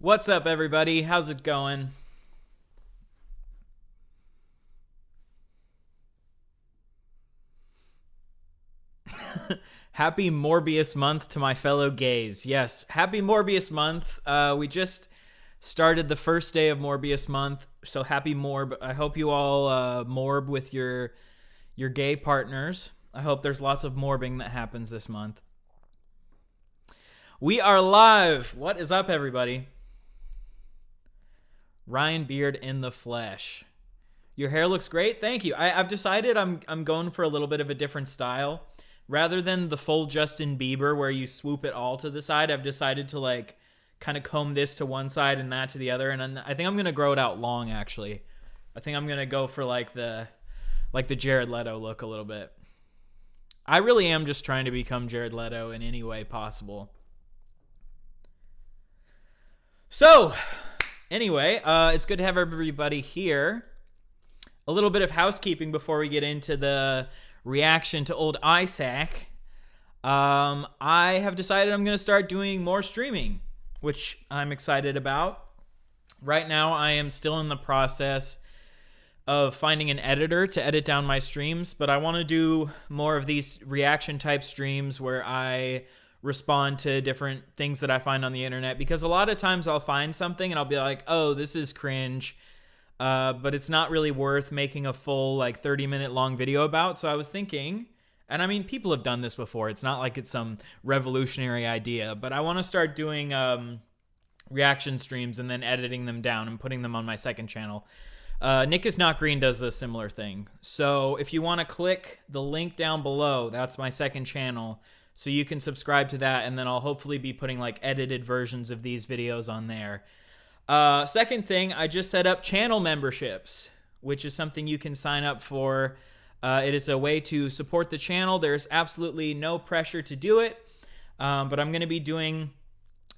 What's up, everybody? How's it going? Happy Morbius month to my fellow gays. Yes, happy Morbius month. We just started the first day of Morbius month, so happy Morb. I hope you all morb with your gay partners. I hope there's lots of morbing that happens this month. We are live. What is up, everybody? Ryan Beard in the flesh. Your hair looks great. Thank you. I've decided I'm going for a little bit of a different style. Rather than the full Justin Bieber where you swoop it all to the side, I've decided to like kind of comb this to one side and that to the other, and I think I'm gonna grow it out long. Actually, I think I'm gonna go for like the Jared Leto look a little bit. I really am just trying to become Jared Leto in any way possible. So, anyway, it's good to have everybody here. A little bit of housekeeping before we get into the reaction to old Isaac. I have decided I'm going to start doing more streaming, which I'm excited about. Right now, I am still in the process of finding an editor to edit down my streams, but I want to do more of these reaction type streams where I respond to different things that I find on the internet, because a lot of times I'll find something and I'll be like, oh, this is cringe. But it's not really worth making a full like 30-minute long video about. So I was thinking, and I mean, people have done this before. It's not like it's some revolutionary idea, but I want to start doing reaction streams and then editing them down and putting them on my second channel. Nick is Not Green does a similar thing. So if you want to click the link down below, that's my second channel. So you can subscribe to that, and then I'll hopefully be putting like edited versions of these videos on there. Second thing, I just set up channel memberships, which is something you can sign up for. It is a way to support the channel. There's absolutely no pressure to do it, but I'm going to be doing,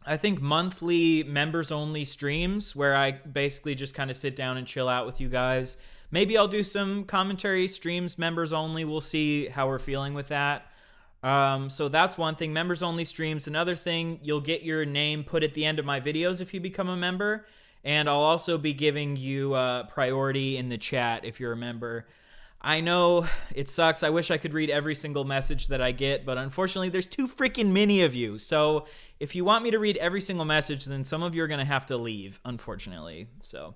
I think, monthly members-only streams where I basically just kind of sit down and chill out with you guys. Maybe I'll do some commentary streams, members-only. We'll see how we're feeling with that. So that's one thing, members only streams. Another thing, you'll get your name put at the end of my videos if you become a member, and I'll also be giving you priority in the chat if you're a member. I know it sucks. I wish I could read every single message that I get, but unfortunately there's too freaking many of you. So if you want me to read every single message, then some of you are going to have to leave, unfortunately. So,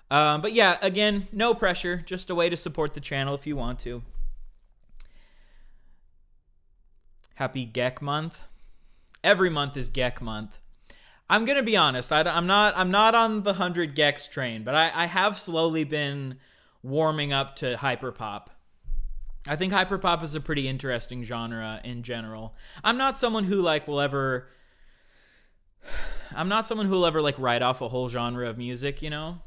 but yeah, again, no pressure, just a way to support the channel if you want to. Happy Geck month. Every month is Geck month. I'm gonna be honest. I'm not on the 100 Gecks train, but I have slowly been warming up to hyperpop. I think hyperpop is a pretty interesting genre in general. I'm not someone who will ever like write off a whole genre of music, you know.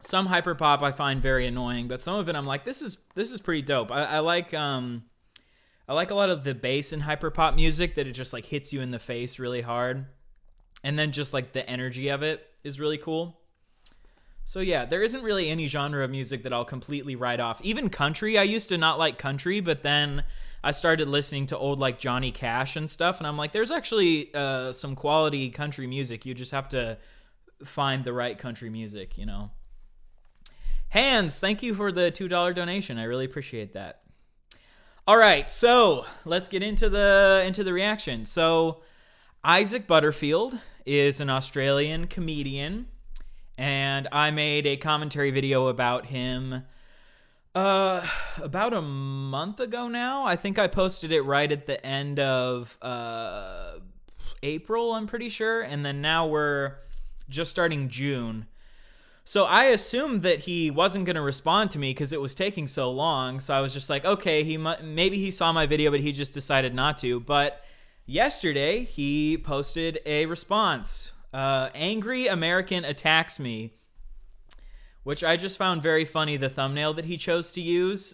Some hyperpop I find very annoying, but some of it I'm like, this is pretty dope. I like a lot of the bass in hyperpop music, that it just like hits you in the face really hard, and then just like the energy of it is really cool. So yeah, there isn't really any genre of music that I'll completely write off. Even country, I used to not like country, but then I started listening to old like Johnny Cash and stuff, and I'm like, there's actually some quality country music. You just have to find the right country music, you know. Hands, thank you for the $2 donation. I really appreciate that. All right, so let's get into the reaction. So Isaac Butterfield is an Australian comedian, and I made a commentary video about him about a month ago now. I think I posted it right at the end of April, I'm pretty sure, and then now we're just starting June. So I assumed that he wasn't going to respond to me because it was taking so long. So I was just like, okay, maybe he saw my video, but he just decided not to. But yesterday, he posted a response. Angry American attacks me, which I just found very funny, the thumbnail that he chose to use,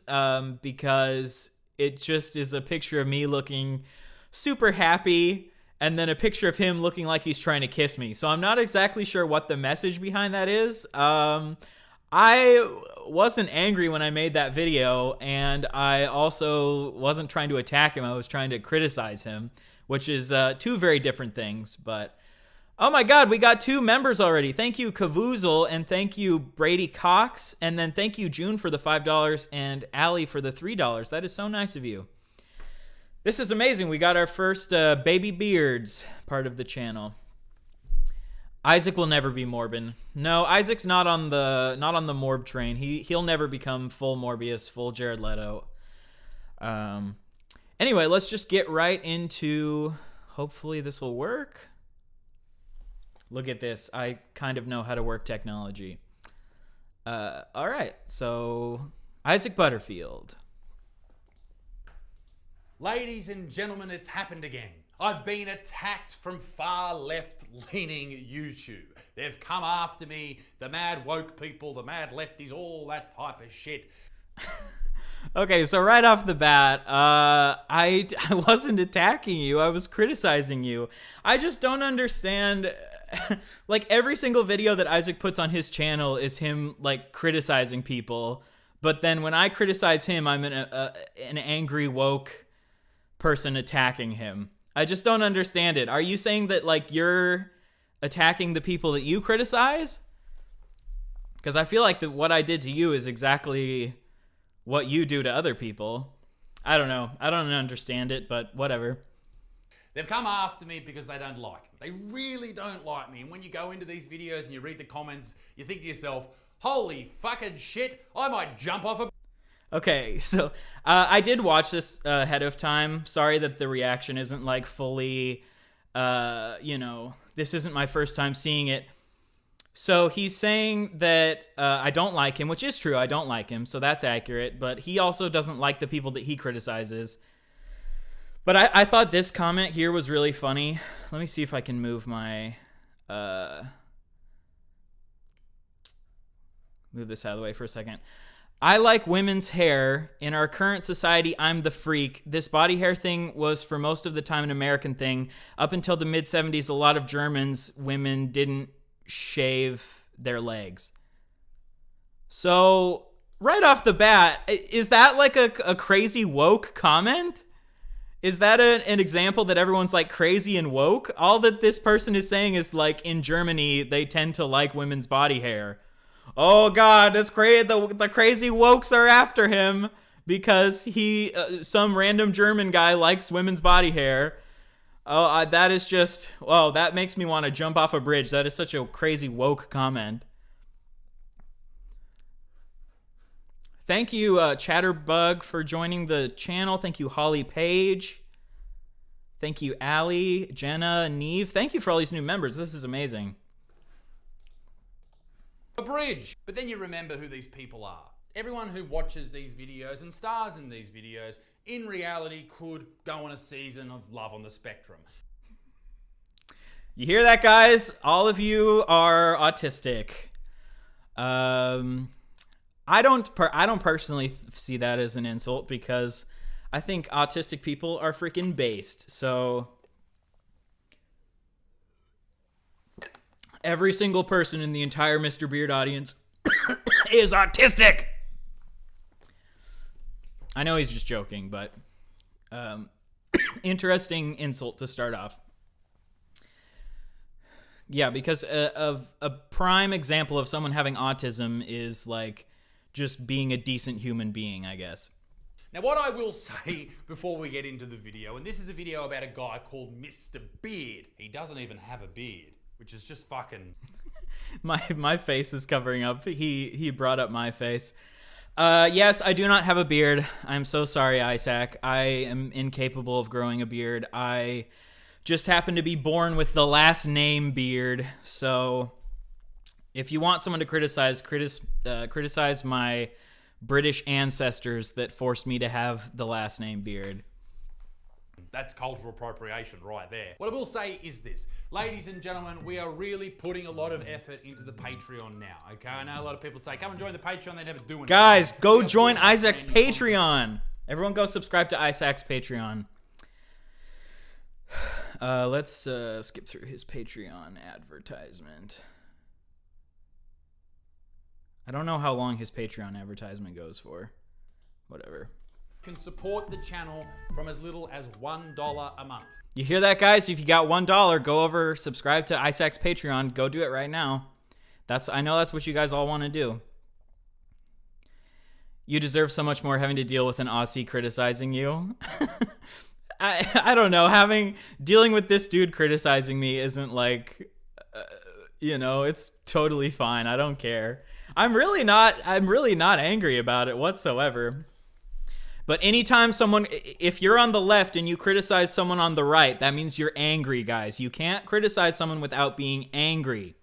because it just is a picture of me looking super happy, and then a picture of him looking like he's trying to kiss me. So I'm not exactly sure what the message behind that is. I wasn't angry when I made that video, and I also wasn't trying to attack him. I was trying to criticize him. which is two very different things. But oh my God, we got 2 members already. Thank you, Cavoozle, and thank you, Brady Cox, and then thank you, June, for the $5 and Allie for the $3. That is so nice of you. This is amazing. We got our first baby beards part of the channel. Isaac will never be Morbin. No, Isaac's not on the Morb train. He'll never become full Morbius, full Jared Leto. Anyway, let's just get right into. Hopefully this will work. Look at this. I kind of know how to work technology. All right. So Isaac Butterfield. Ladies and gentlemen, it's happened again. I've been attacked from far left-leaning YouTube. They've come after me, the mad woke people, the mad lefties, all that type of shit. Okay, so right off the bat, I wasn't attacking you. I was criticizing you. I just don't understand. Like, every single video that Isaac puts on his channel is him, like, criticizing people. But then when I criticize him, I'm an angry woke person attacking him. I just don't understand it. Are you saying that, like, you're attacking the people that you criticize? Because I feel like that what I did to you is exactly what you do to other people. I don't know. I don't understand it, but whatever. They've come after me because they don't like me. They really don't like me. And when you go into these videos and you read the comments, you think to yourself, holy fucking shit, I might jump off a... Okay, so I did watch this ahead of time. Sorry that the reaction isn't like fully, this isn't my first time seeing it. So he's saying that I don't like him, which is true. I don't like him, so that's accurate. But he also doesn't like the people that he criticizes. But I thought this comment here was really funny. Let me see if I can move my... move this out of the way for a second. I like women's hair. In our current society, I'm the freak. This body hair thing was for most of the time an American thing. Up until the mid-70s, a lot of Germans, women didn't shave their legs. So, right off the bat, is that like a crazy woke comment? Is that an example that everyone's like crazy and woke? All that this person is saying is like in Germany, they tend to like women's body hair. Oh God, that's crazy. The crazy wokes are after him because he, some random German guy likes women's body hair. Oh, that is just, well, that makes me want to jump off a bridge. That is such a crazy woke comment. Thank you, Chatterbug, for joining the channel. Thank you, Holly Page. Thank you, Allie, Jenna, Neve. Thank you for all these new members. This is amazing. A bridge. But then you remember who these people are. Everyone who watches these videos and stars in these videos, in reality, could go on a season of Love on the Spectrum. You hear that, guys? All of you are autistic. I don't personally see that as an insult because I think autistic people are freaking based. So every single person in the entire Mr. Beard audience is autistic. I know he's just joking, but interesting insult to start off. Yeah, because of a prime example of someone having autism is like just being a decent human being, I guess. Now, what I will say before we get into the video, and this is a video about a guy called Mr. Beard. He doesn't even have a beard, which is just fucking... my face is covering up. He brought up my face. Yes, I do not have a beard. I'm so sorry, Isaac. I am incapable of growing a beard. I just happen to be born with the last name Beard. So if you want someone to criticize my British ancestors that forced me to have the last name Beard. That's cultural appropriation right there. What I will say is this. Ladies and gentlemen, we are really putting a lot of effort into the Patreon now, okay? I know a lot of people say, come and join the Patreon, they never do anything. Guys, go join Isaac's Patreon. Everyone go subscribe to Isaac's Patreon. Let's skip through his Patreon advertisement. I don't know how long his Patreon advertisement goes for. Whatever. can support the channel from as little as $1 a month. You hear that, guys? If you got $1, go over, subscribe to Isaac's Patreon. Go do it right now. I know that's what you guys all want to do. You deserve so much more having to deal with an Aussie criticizing you. I don't know. Dealing with this dude criticizing me isn't like, it's totally fine. I don't care. I'm really not angry about it whatsoever. But anytime if you're on the left and you criticize someone on the right, that means you're angry, guys. You can't criticize someone without being angry.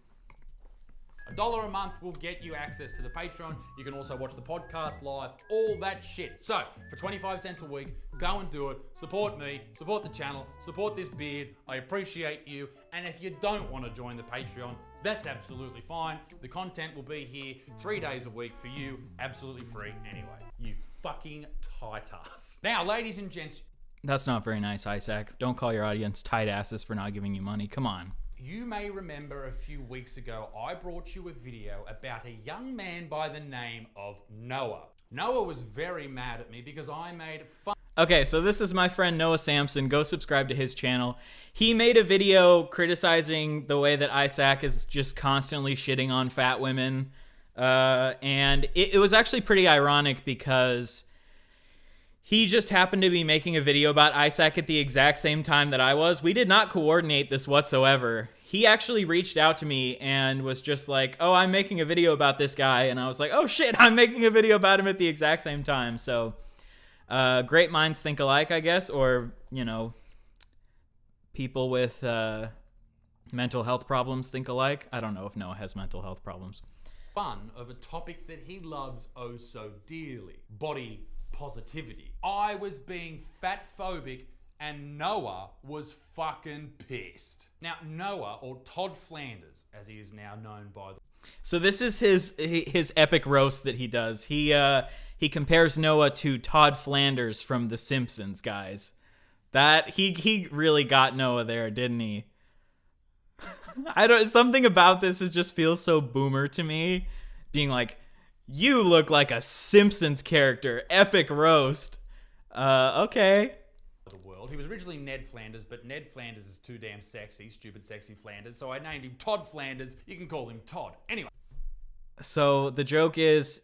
$1 a month will get you access to the Patreon. You can also watch the podcast live, all that shit. So, for 25 cents a week, go and do it. Support me, support the channel, support this beard. I appreciate you. And if you don't want to join the Patreon, that's absolutely fine. The content will be here 3 days a week for you, absolutely free anyway. You fucking tight ass. Now, ladies and gents. That's not very nice, Isaac. Don't call your audience tight asses for not giving you money. Come on. You may remember a few weeks ago, I brought you a video about a young man by the name of Noah. Noah was very mad at me because I made fun. Okay, so this is my friend Noah Sampson. Go subscribe to his channel. He made a video criticizing the way that Isaac is just constantly shitting on fat women. And it was actually pretty ironic because he just happened to be making a video about Isaac at the exact same time that I was. We did not coordinate this whatsoever. He actually reached out to me and was just like, oh, I'm making a video about this guy. And I was like, oh shit, I'm making a video about him at the exact same time. So great minds think alike, I guess. Or, people with mental health problems think alike. I don't know if Noah has mental health problems. Fun of a topic that he loves oh so dearly. Body positivity. I was being fat phobic and Noah was fucking pissed. Now Noah, or Todd Flanders as he is now known by the... So this is his epic roast that he does. He compares Noah to Todd Flanders from The Simpsons, guys. That he really got Noah there, didn't he? Something about this just feels so boomer to me, being like, you look like a Simpsons character. Epic roast. Okay. The world. He was originally Ned Flanders, but Ned Flanders is too damn sexy. Stupid, sexy Flanders. So I named him Todd Flanders. You can call him Todd. Anyway. So the joke is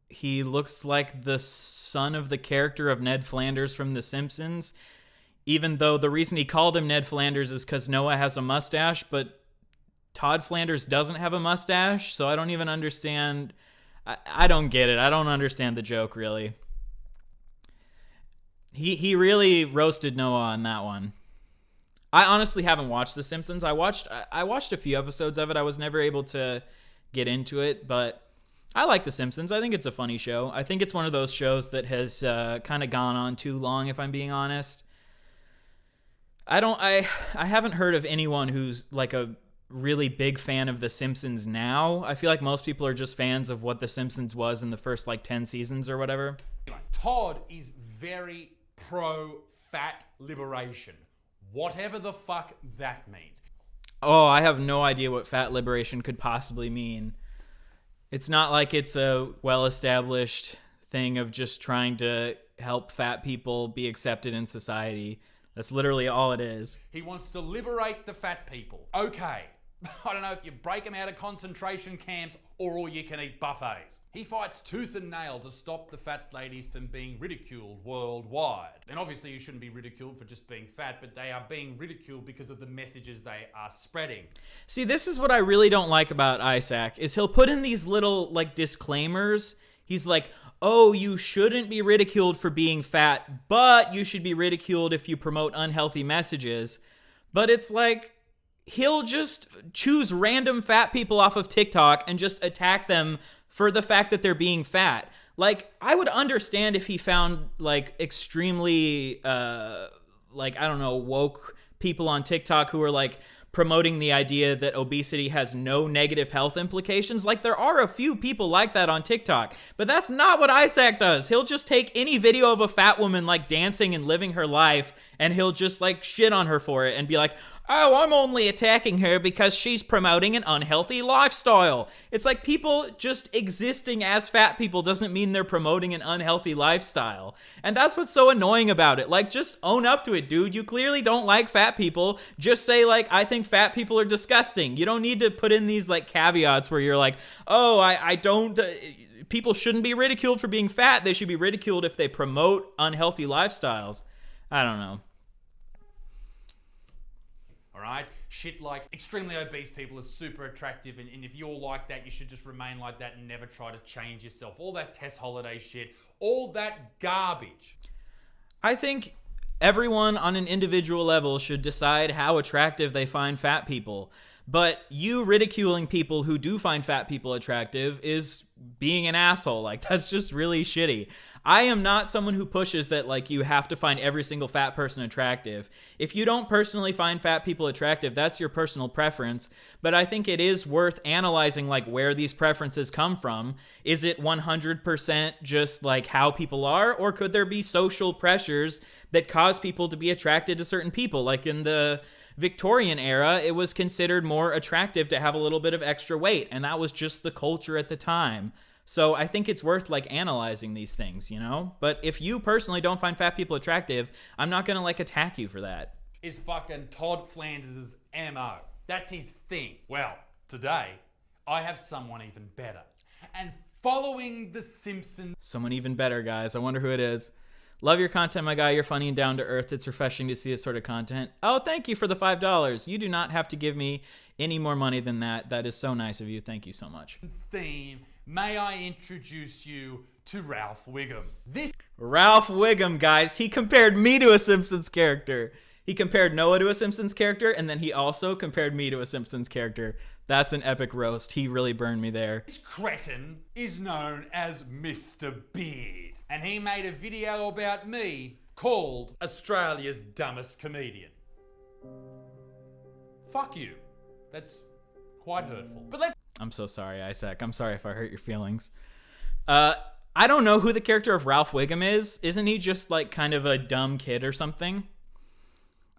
he looks like the son of the character of Ned Flanders from The Simpsons, even though the reason he called him Ned Flanders is because Noah has a mustache, but Todd Flanders doesn't have a mustache, so I don't even understand... I don't get it. I don't understand the joke, really. He really roasted Noah on that one. I honestly haven't watched The Simpsons. I watched a few episodes of it. I was never able to get into it, but I like The Simpsons. I think it's a funny show. I think it's one of those shows that has kind of gone on too long, if I'm being honest. I haven't heard of anyone who's like a really big fan of The Simpsons now. I feel like most people are just fans of what The Simpsons was in the first 10 seasons or whatever. Todd is very pro fat liberation, whatever the fuck that means. Oh, I have no idea what fat liberation could possibly mean. It's not like it's a well-established thing of just trying to help fat people be accepted in society. That's literally all it is. He wants to liberate the fat people. Okay. I don't know if you break them out of concentration camps or all you can eat buffets. He fights tooth and nail to stop the fat ladies from being ridiculed worldwide. And obviously you shouldn't be ridiculed for just being fat, but they are being ridiculed because of the messages they are spreading. See, this is what I really don't like about Isaac, is he'll put in these little disclaimers. He's like, oh, you shouldn't be ridiculed for being fat, but you should be ridiculed if you promote unhealthy messages. But it's like, he'll just choose random fat people off of TikTok and just attack them for the fact that they're being fat. I would understand if he found, extremely, I don't know, woke people on TikTok who are, promoting the idea that obesity has no negative health implications. There are a few people like that on TikTok, but that's not what Isaac does. He'll just take any video of a fat woman dancing and living her life, and he'll just shit on her for it and be like, oh, I'm only attacking her because she's promoting an unhealthy lifestyle. It's like people just existing as fat people doesn't mean they're promoting an unhealthy lifestyle. And that's what's so annoying about it. Like, just own up to it, dude. You clearly don't like fat people. Just say, like, I think fat people are disgusting. You don't need to put in these, like, caveats where you're like, oh, I don't... people shouldn't be ridiculed for being fat. They should be ridiculed if they promote unhealthy lifestyles. I don't know. All right? Shit like extremely obese people are super attractive, and if you're like that, you should just remain like that and never try to change yourself. All that Tess Holiday shit, all that garbage. I think everyone on an individual level should decide how attractive they find fat people. But you ridiculing people who do find fat people attractive is being an asshole. Like, that's just really shitty. I am not someone who pushes that, like, you have to find every single fat person attractive. If you don't personally find fat people attractive, that's your personal preference. But I think it is worth analyzing, like, where these preferences come from. Is it 100% just, like, how people are? Or could there be social pressures that cause people to be attracted to certain people? Like, in the Victorian era, it was considered more attractive to have a little bit of extra weight, and that was just the culture at the time. So I think it's worth, like, analyzing these things, you know? But if you personally don't find fat people attractive, I'm not gonna, like, attack you for that. Is fucking Todd Flanders' MO. That's his thing. Well, today, I have someone even better. And following The Simpsons... Someone even better, guys. I wonder who it is. Love your content, my guy. You're funny and down to earth. It's refreshing to see this sort of content. Oh, thank you for the $5. You do not have to give me any more money than that. That is so nice of you. Thank you so much. Theme, may I introduce you to Ralph Wiggum. Ralph Wiggum, guys. He compared me to a Simpsons character. He compared Noah to a Simpsons character, and then he also compared me to a Simpsons character. That's an epic roast. He really burned me there. This cretin is known as Mr. Beard, and he made a video about me called Australia's Dumbest Comedian. Fuck you. That's quite hurtful. But let's... I'm so sorry, Isaac. I'm sorry if I hurt your feelings. I don't know who the character of Ralph Wiggum is. Isn't he just, like, kind of a dumb kid or something?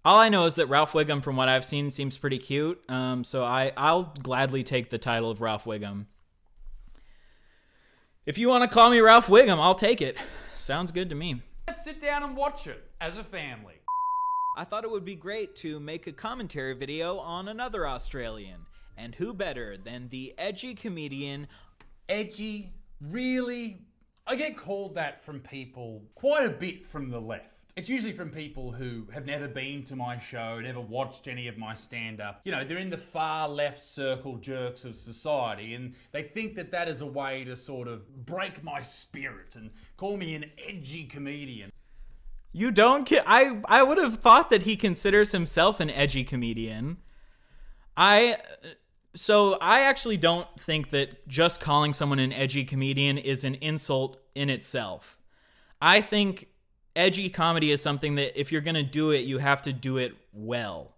All I know is that Ralph Wiggum, from what I've seen, seems pretty cute. So I'll gladly take the title of Ralph Wiggum. If you want to call me Ralph Wiggum, I'll take it. Sounds good to me. Let's sit down and watch it as a family. I thought it would be great to make a commentary video on another Australian. And who better than the edgy comedian... Edgy? Really? I get called that from people quite a bit from the left. It's usually from people who have never been to my show, never watched any of my stand-up. You know, they're in the far left circle jerks of society, and they think that that is a way to sort of break my spirit and call me an edgy comedian. You don't... I would have thought that he considers himself an edgy comedian. So I actually don't think that just calling someone an edgy comedian is an insult in itself. I think edgy comedy is something that if you're going to do it, you have to do it well.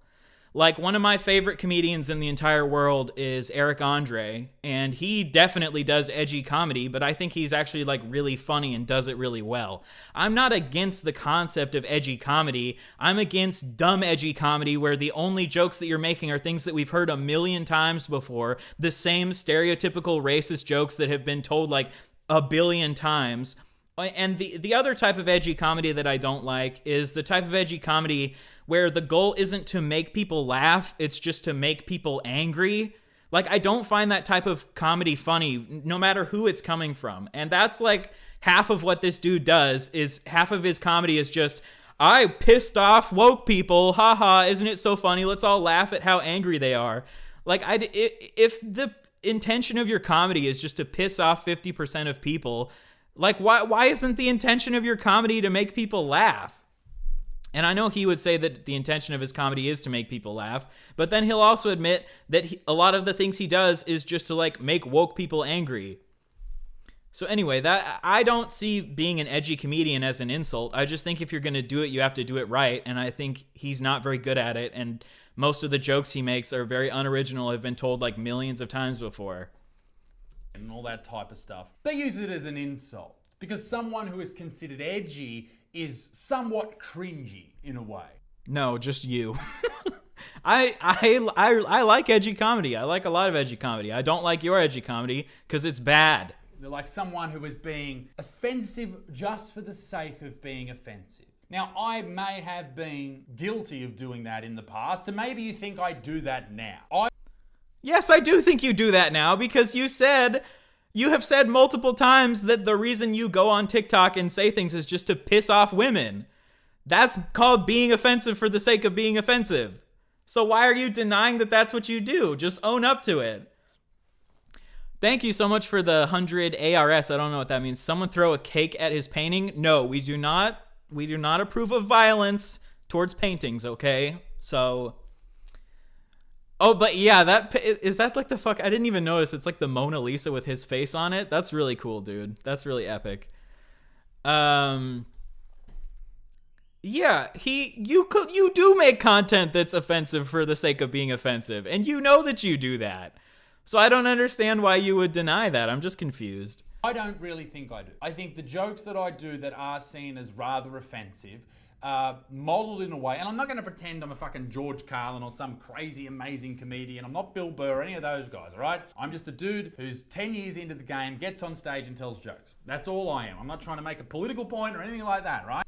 Like, one of my favorite comedians in the entire world is Eric Andre, and he definitely does edgy comedy, but I think he's actually, like, really funny and does it really well. I'm not against the concept of edgy comedy. I'm against dumb edgy comedy where the only jokes that you're making are things that we've heard a million times before, the same stereotypical racist jokes that have been told, like, a billion times. And the other type of edgy comedy that I don't like is the type of edgy comedy where the goal isn't to make people laugh, it's just to make people angry. Like, I don't find that type of comedy funny, no matter who it's coming from. And that's, like, half of what this dude does, is half of his comedy is just, I pissed off woke people, haha, isn't it so funny? Let's all laugh at how angry they are. Like, if the intention of your comedy is just to piss off 50% of people... Like, why isn't the intention of your comedy to make people laugh? And I know he would say that the intention of his comedy is to make people laugh, but then he'll also admit that a lot of the things he does is just to, like, make woke people angry. So anyway, that I don't see being an edgy comedian as an insult. I just think if you're going to do it, you have to do it right, and I think he's not very good at it, and most of the jokes he makes are very unoriginal, have been told, like, millions of times before. And all that type of stuff. They use it as an insult because someone who is considered edgy is somewhat cringy in a way. No, just you. I like edgy comedy. I like a lot of edgy comedy. I don't like your edgy comedy because it's bad. They're like someone who is being offensive just for the sake of being offensive. Now, I may have been guilty of doing that in the past, so maybe you think I do that now. Yes, I do think you do that now because you have said multiple times that the reason you go on TikTok and say things is just to piss off women. That's called being offensive for the sake of being offensive. So why are you denying that that's what you do? Just own up to it. Thank you so much for the 100 ARS. I don't know what that means. Someone throw a cake at his painting? No, we do not. We do not approve of violence towards paintings, okay? So... Oh, but yeah, is that like the fuck? I didn't even notice. It's like the Mona Lisa with his face on it. That's really cool, dude. That's really epic. Yeah, you do make content that's offensive for the sake of being offensive, and you know that you do that. So I don't understand why you would deny that. I'm just confused. I don't really think I do. I think the jokes that I do that are seen as rather offensive modeled in a way, and I'm not going to pretend I'm a fucking George Carlin or some crazy amazing comedian. I'm not Bill Burr or any of those guys, all right? I'm just a dude who's 10 years into the game, gets on stage and tells jokes. That's all I am. I'm not trying to make a political point or anything like that, right?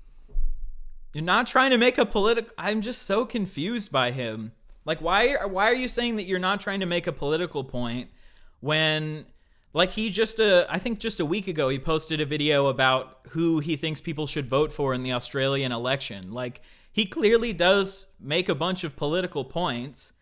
You're not trying to make a political... I'm just so confused by him. Like, why are you saying that you're not trying to make a political point when... Like, I think just a week ago, he posted a video about who he thinks people should vote for in the Australian election. Like, he clearly does make a bunch of political points.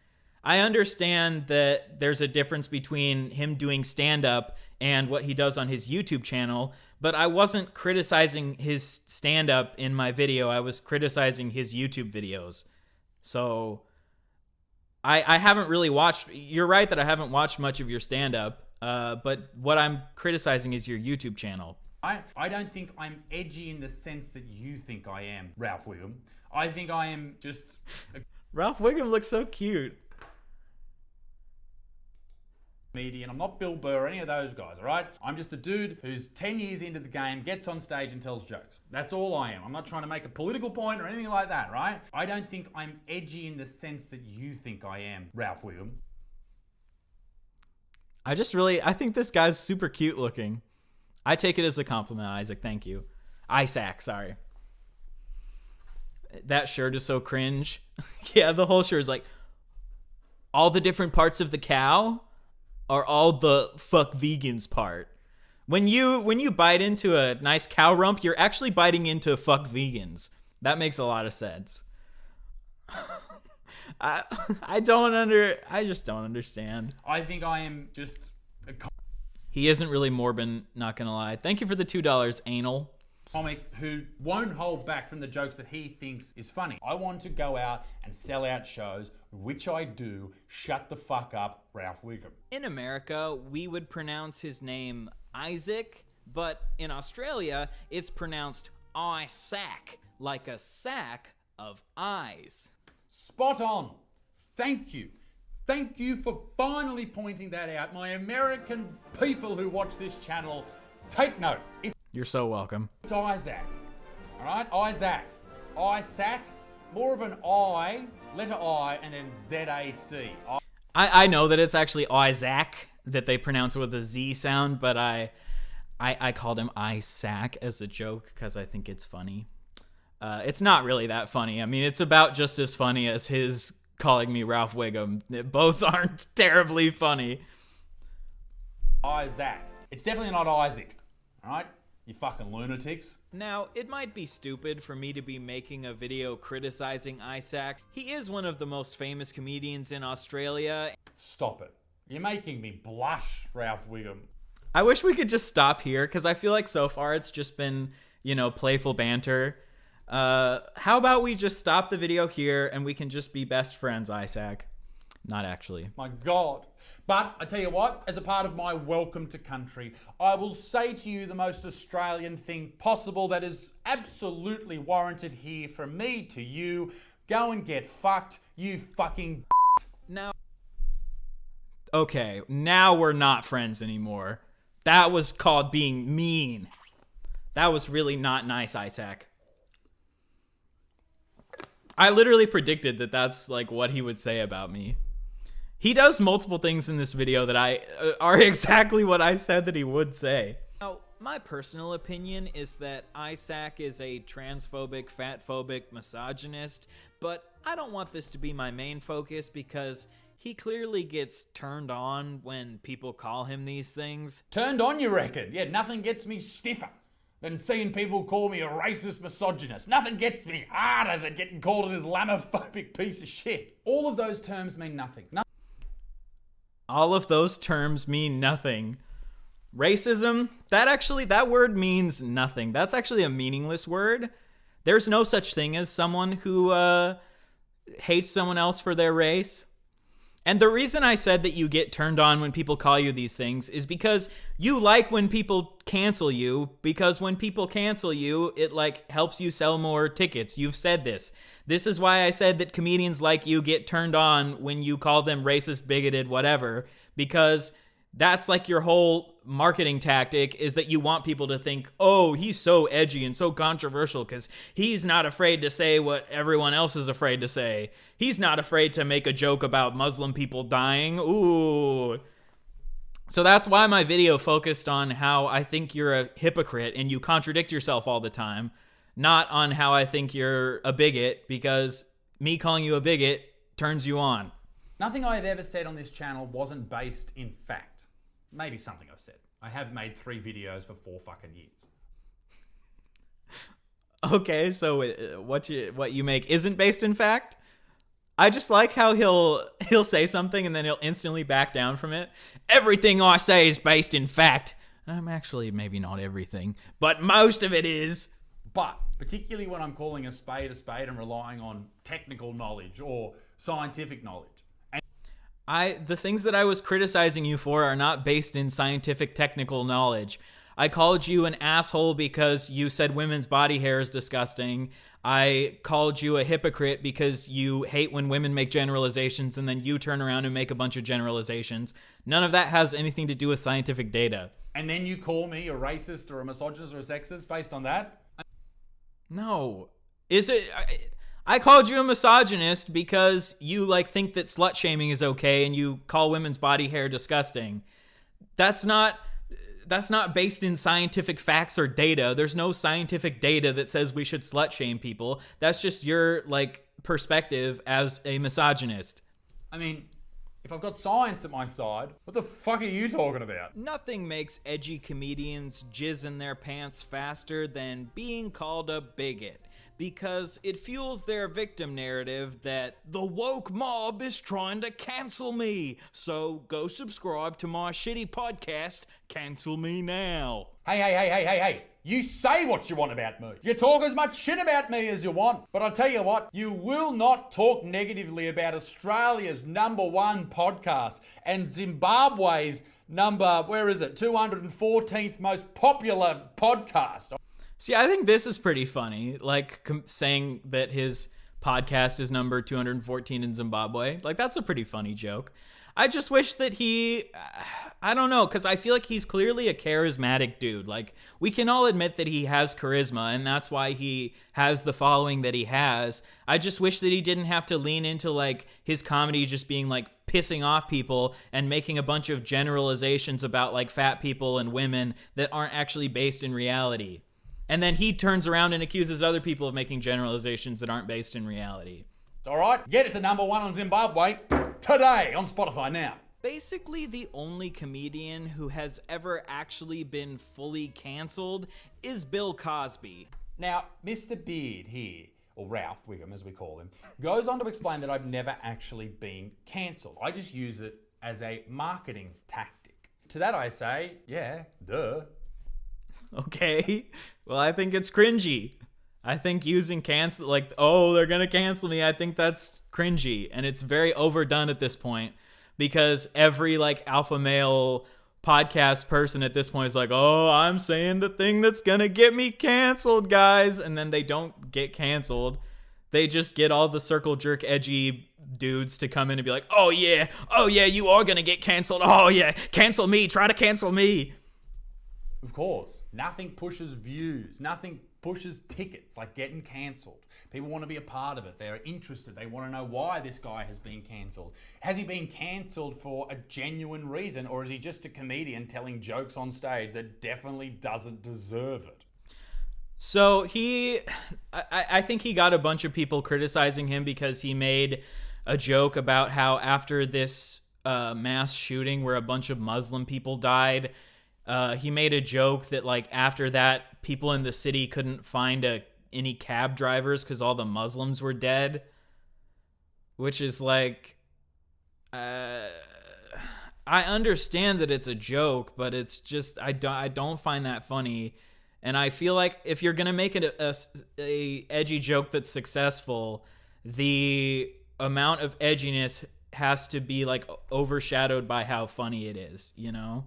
I understand that there's a difference between him doing stand-up and what he does on his YouTube channel, but I wasn't criticizing his stand-up in my video. I was criticizing his YouTube videos. So, I haven't really watched... You're right that I haven't watched much of your stand-up. But what I'm criticizing is your YouTube channel. I don't think I'm edgy in the sense that you think I am, Ralph Wiggum. I think I am just... Ralph Wiggum looks so cute. Comedian. I'm not Bill Burr or any of those guys, all right? I'm just a dude who's 10 years into the game, gets on stage and tells jokes. That's all I am. I'm not trying to make a political point or anything like that, right? I don't think I'm edgy in the sense that you think I am, Ralph Wiggum. I think this guy's super cute looking. I take it as a compliment, Isaac. Thank you. Isaac, sorry. That shirt is so cringe. Yeah, the whole shirt is like, all the different parts of the cow are all the fuck vegans part. When you bite into a nice cow rump, you're actually biting into fuck vegans. That makes a lot of sense. I just don't understand. I think I am just he isn't really Morbin, not gonna lie. Thank you for the $2, Anal. Comic who won't hold back from the jokes that he thinks is funny. I want to go out and sell out shows, which I do. Shut the fuck up, Ralph Wiggum. In America, we would pronounce his name Isaac, but in Australia, it's pronounced Isaac, like a sack of eyes. Spot on. Thank you. Thank you for finally pointing that out. My American people who watch this channel, take note. You're so welcome. It's Isaac. All right? Isaac. Isaac. More of an I, letter I, and then Z-A-C. I know that it's actually Isaac, that they pronounce it with a Z sound, but I called him Isaac as a joke because I think it's funny. It's not really that funny. I mean, it's about just as funny as his calling me Ralph Wiggum. Both aren't terribly funny. Isaac. It's definitely not Isaac. All right? You fucking lunatics. Now, it might be stupid for me to be making a video criticizing Isaac. He is one of the most famous comedians in Australia. Stop it. You're making me blush, Ralph Wiggum. I wish we could just stop here, because I feel like so far it's just been, playful banter. How about we just stop the video here and we can just be best friends, Isaac? Not actually. My God. But I tell you what, as a part of my welcome to country, I will say to you the most Australian thing possible that is absolutely warranted here from me to you. Go and get fucked, you fucking Now, okay, now we're not friends anymore. That was called being mean. That was really not nice, Isaac. I literally predicted that that's like what he would say about me. He does multiple things in this video that are exactly what I said that he would say. Now, my personal opinion is that Isaac is a transphobic, fatphobic misogynist, but I don't want this to be my main focus because he clearly gets turned on when people call him these things. Turned on, you reckon? Yeah, nothing gets me stiffer than seeing people call me a racist misogynist. Nothing gets me harder than getting called an Islamophobic piece of shit. All of those terms mean nothing. All of those terms mean nothing. Racism, that word means nothing. That's actually a meaningless word. There's no such thing as someone who hates someone else for their race. And the reason I said that you get turned on when people call you these things is because you like when people cancel you, because when people cancel you, it like helps you sell more tickets. You've said this. This is why I said that comedians like you get turned on when you call them racist, bigoted, whatever, because that's like your whole marketing tactic is that you want people to think, oh, he's so edgy and so controversial because he's not afraid to say what everyone else is afraid to say. He's not afraid to make a joke about Muslim people dying. Ooh. So that's why my video focused on how I think you're a hypocrite and you contradict yourself all the time, not on how I think you're a bigot, because me calling you a bigot turns you on. Nothing I've ever said on this channel wasn't based in fact. Maybe something I've said. I have made 3 videos for 4 fucking years. Okay, so what you make isn't based in fact? I just like how he'll say something and then he'll instantly back down from it. Everything I say is based in fact. Actually, maybe not everything, but most of it is. But particularly when I'm calling a spade and relying on technical knowledge or scientific knowledge. The things that I was criticizing you for are not based in scientific technical knowledge. I called you an asshole because you said women's body hair is disgusting. I called you a hypocrite because you hate when women make generalizations and then you turn around and make a bunch of generalizations. None of that has anything to do with scientific data. And then you call me a racist or a misogynist or a sexist based on that? No. Is it... I called you a misogynist because you like think that slut shaming is okay and you call women's body hair disgusting. That's not based in scientific facts or data. There's no scientific data that says we should slut shame people. That's just your like perspective as a misogynist. I mean, if I've got science at my side, what the fuck are you talking about? Nothing makes edgy comedians jizz in their pants faster than being called a bigot, because it fuels their victim narrative that the woke mob is trying to cancel me. So go subscribe to my shitty podcast, Cancel Me Now. Hey. You say what you want about me. You talk as much shit about me as you want. But I'll tell you what, you will not talk negatively about Australia's #1 podcast and Zimbabwe's 214th most popular podcast. See, I think this is pretty funny, like saying that his podcast is number 214 in Zimbabwe. Like, that's a pretty funny joke. I just wish that I don't know, because I feel like he's clearly a charismatic dude. Like, we can all admit that he has charisma, and that's why he has the following that he has. I just wish that he didn't have to lean into, like, his comedy just being, like, pissing off people and making a bunch of generalizations about, like, fat people and women that aren't actually based in reality. And then he turns around and accuses other people of making generalizations that aren't based in reality. All right, get it to #1 on Zimbabwe today on Spotify now. Basically, the only comedian who has ever actually been fully canceled is Bill Cosby. Now, Mr. Beard here, or Ralph Wiggum as we call him, goes on to explain that I've never actually been cancelled. I just use it as a marketing tactic. To that I say, yeah, duh. Okay, well, I think it's cringy. I think using cancel, like, oh, they're gonna cancel me, I think that's cringy. And it's very overdone at this point, because every, like, alpha male podcast person at this point is like, oh, I'm saying the thing that's gonna get me canceled, guys. And then they don't get canceled. They just get all the circle jerk edgy dudes to come in and be like, oh yeah, you are gonna get canceled. Oh yeah, cancel me, try to cancel me. Of course, nothing pushes views, nothing pushes tickets, like getting cancelled. People want to be a part of it. They're interested. They want to know why this guy has been cancelled. Has he been cancelled for a genuine reason, or is he just a comedian telling jokes on stage that definitely doesn't deserve it? So I think he got a bunch of people criticizing him because he made a joke about how after this mass shooting where a bunch of Muslim people died, he made a joke that like after that people in the city couldn't find any cab drivers because all the Muslims were dead, which is like I understand that it's a joke, but it's just I don't find that funny. And I feel like if you're gonna make it a edgy joke that's successful, the amount of edginess has to be like overshadowed by how funny it is, you know?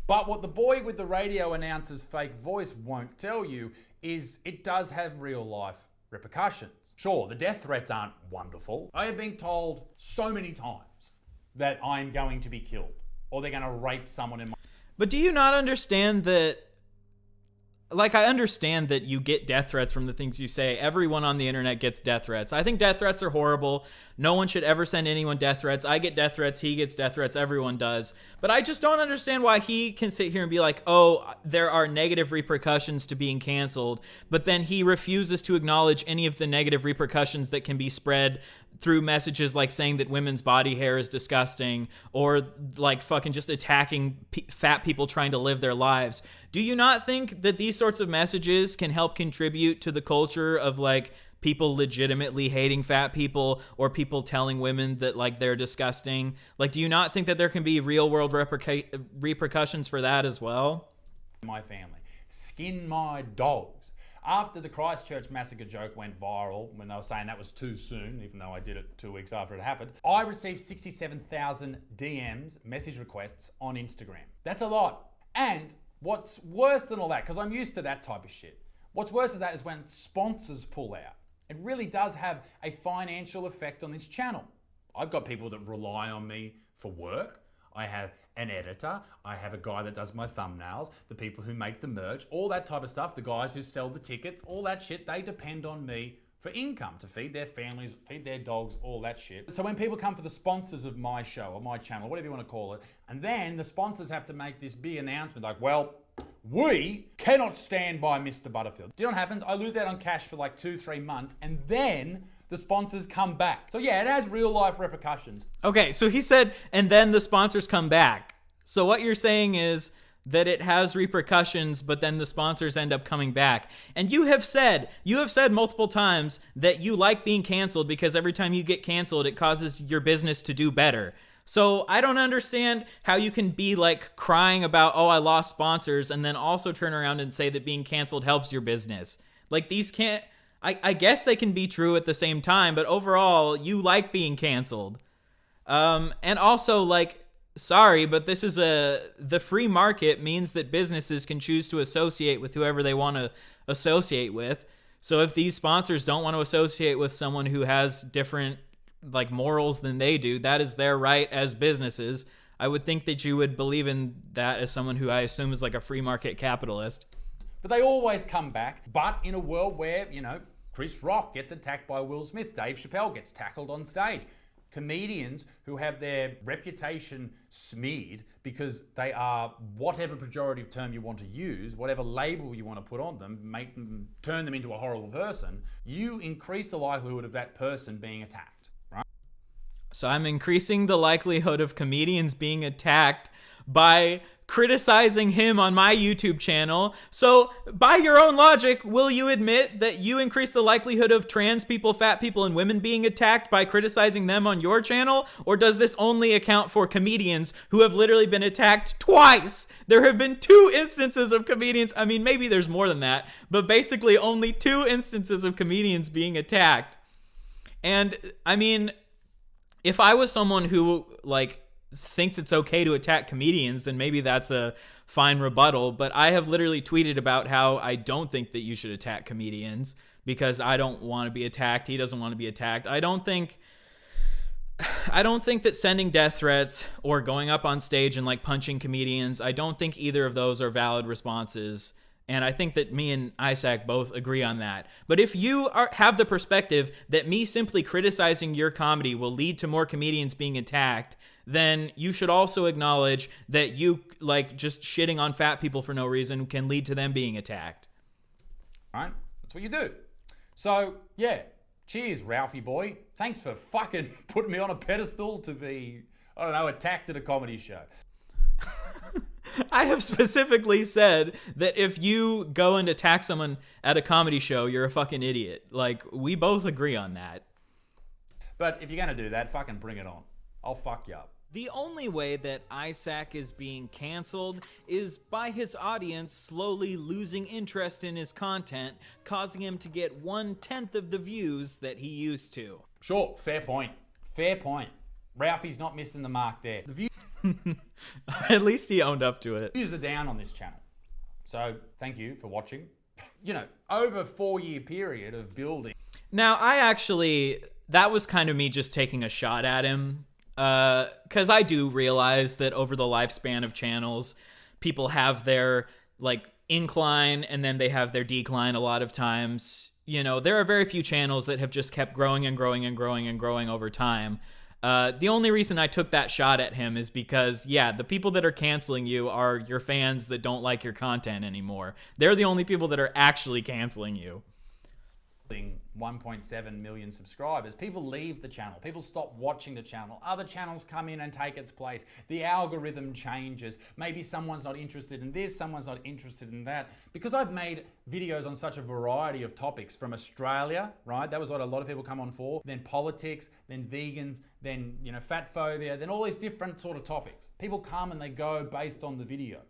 But what the boy with the radio announcer's fake voice won't tell you is it does have real life repercussions. Sure, the death threats aren't wonderful. I have been told so many times that I'm going to be killed or they're going to rape someone in my... But do you not understand that? Like, I understand that you get death threats from the things you say. Everyone on the internet gets death threats. I think death threats are horrible. No one should ever send anyone death threats. I get death threats. He gets death threats. Everyone does. But I just don't understand why he can sit here and be like, oh, there are negative repercussions to being canceled. But then he refuses to acknowledge any of the negative repercussions that can be spread through messages like saying that women's body hair is disgusting or like fucking just attacking fat people trying to live their lives. Do you not think that these sorts of messages can help contribute to the culture of like people legitimately hating fat people or people telling women that like they're disgusting? Like, do you not think that there can be real world repercussions for that as well? My family. Skin my dogs. After the Christchurch massacre joke went viral, when they were saying that was too soon, even though I did it 2 weeks after it happened, I received 67,000 DMs, message requests on Instagram. That's a lot. And what's worse than all that, because I'm used to that type of shit, what's worse than that is when sponsors pull out. It really does have a financial effect on this channel. I've got people that rely on me for work. I have an editor, I have a guy that does my thumbnails, the people who make the merch, all that type of stuff, the guys who sell the tickets, all that shit, they depend on me for income, to feed their families, feed their dogs, all that shit. So when people come for the sponsors of my show or my channel, whatever you want to call it, and then the sponsors have to make this big announcement like, well, we cannot stand by Mr. Butterfield. Do you know what happens? I lose out on cash for like 2-3 months, and then the sponsors come back. So yeah, it has real life repercussions. Okay, so he said, and then the sponsors come back. So what you're saying is that it has repercussions, but then the sponsors end up coming back. And you have said multiple times that you like being canceled because every time you get canceled, it causes your business to do better. So I don't understand how you can be like crying about, oh, I lost sponsors, and then also turn around and say that being canceled helps your business. Like, these can't... I guess they can be true at the same time, but overall, you like being canceled. And also, like, sorry, but this is the free market means that businesses can choose to associate with whoever they want to associate with. So if these sponsors don't want to associate with someone who has different, like, morals than they do, that is their right as businesses. I would think that you would believe in that as someone who I assume is like a free market capitalist. But they always come back. But in a world where, you know, Chris Rock gets attacked by Will Smith, Dave Chappelle gets tackled on stage. Comedians who have their reputation smeared because they are, whatever pejorative term you want to use, whatever label you want to put on them, turn them into a horrible person, you increase the likelihood of that person being attacked, right? So I'm increasing the likelihood of comedians being attacked by criticizing him on my YouTube channel. So by your own logic, will you admit that you increase the likelihood of trans people, fat people, and women being attacked by criticizing them on your channel? Or does this only account for comedians who have literally been attacked twice? There have been 2 instances of comedians. I mean, maybe there's more than that, but basically only 2 instances of comedians being attacked. And I mean, if I was someone who like thinks it's okay to attack comedians, then maybe that's a fine rebuttal. But I have literally tweeted about how I don't think that you should attack comedians because I don't want to be attacked. He doesn't want to be attacked. I don't think that sending death threats or going up on stage and like punching comedians, I don't think either of those are valid responses And I think that me and Isaac both agree on that. But if you have the perspective that me simply criticizing your comedy will lead to more comedians being attacked, then you should also acknowledge that you, like, just shitting on fat people for no reason can lead to them being attacked. Right? That's what you do. So, yeah. Cheers, Ralphie boy. Thanks for fucking putting me on a pedestal to be, I don't know, attacked at a comedy show. I have specifically said that if you go and attack someone at a comedy show, you're a fucking idiot. Like, we both agree on that. But if you're going to do that, fucking bring it on. I'll fuck you up. The only way that Isaac is being canceled is by his audience slowly losing interest in his content, causing him to get 1/10 of the views that he used to. Sure, fair point. Fair point. Ralphie's not missing the mark there. The views At least he owned up to it. are down on this channel. So thank you for watching. You know, over a 4-year period of building. Now, that was kind of me just taking a shot at him. Because I do realize that over the lifespan of channels, people have their, like, incline and then they have their decline a lot of times. You know, there are very few channels that have just kept growing and growing and growing and growing over time. The only reason I took that shot at him is because, yeah, the people that are canceling you are your fans that don't like your content anymore. They're the only people that are actually canceling you. 1.7 million subscribers. People leave the channel. People stop watching the channel. Other channels come in and take its place. The algorithm changes. Maybe someone's not interested in this, someone's not interested in that. Because I've made videos on such a variety of topics from Australia, right? That was what a lot of people come on for. Then politics, then vegans, then, you know, fat phobia, then all these different sort of topics. People come and they go based on the video.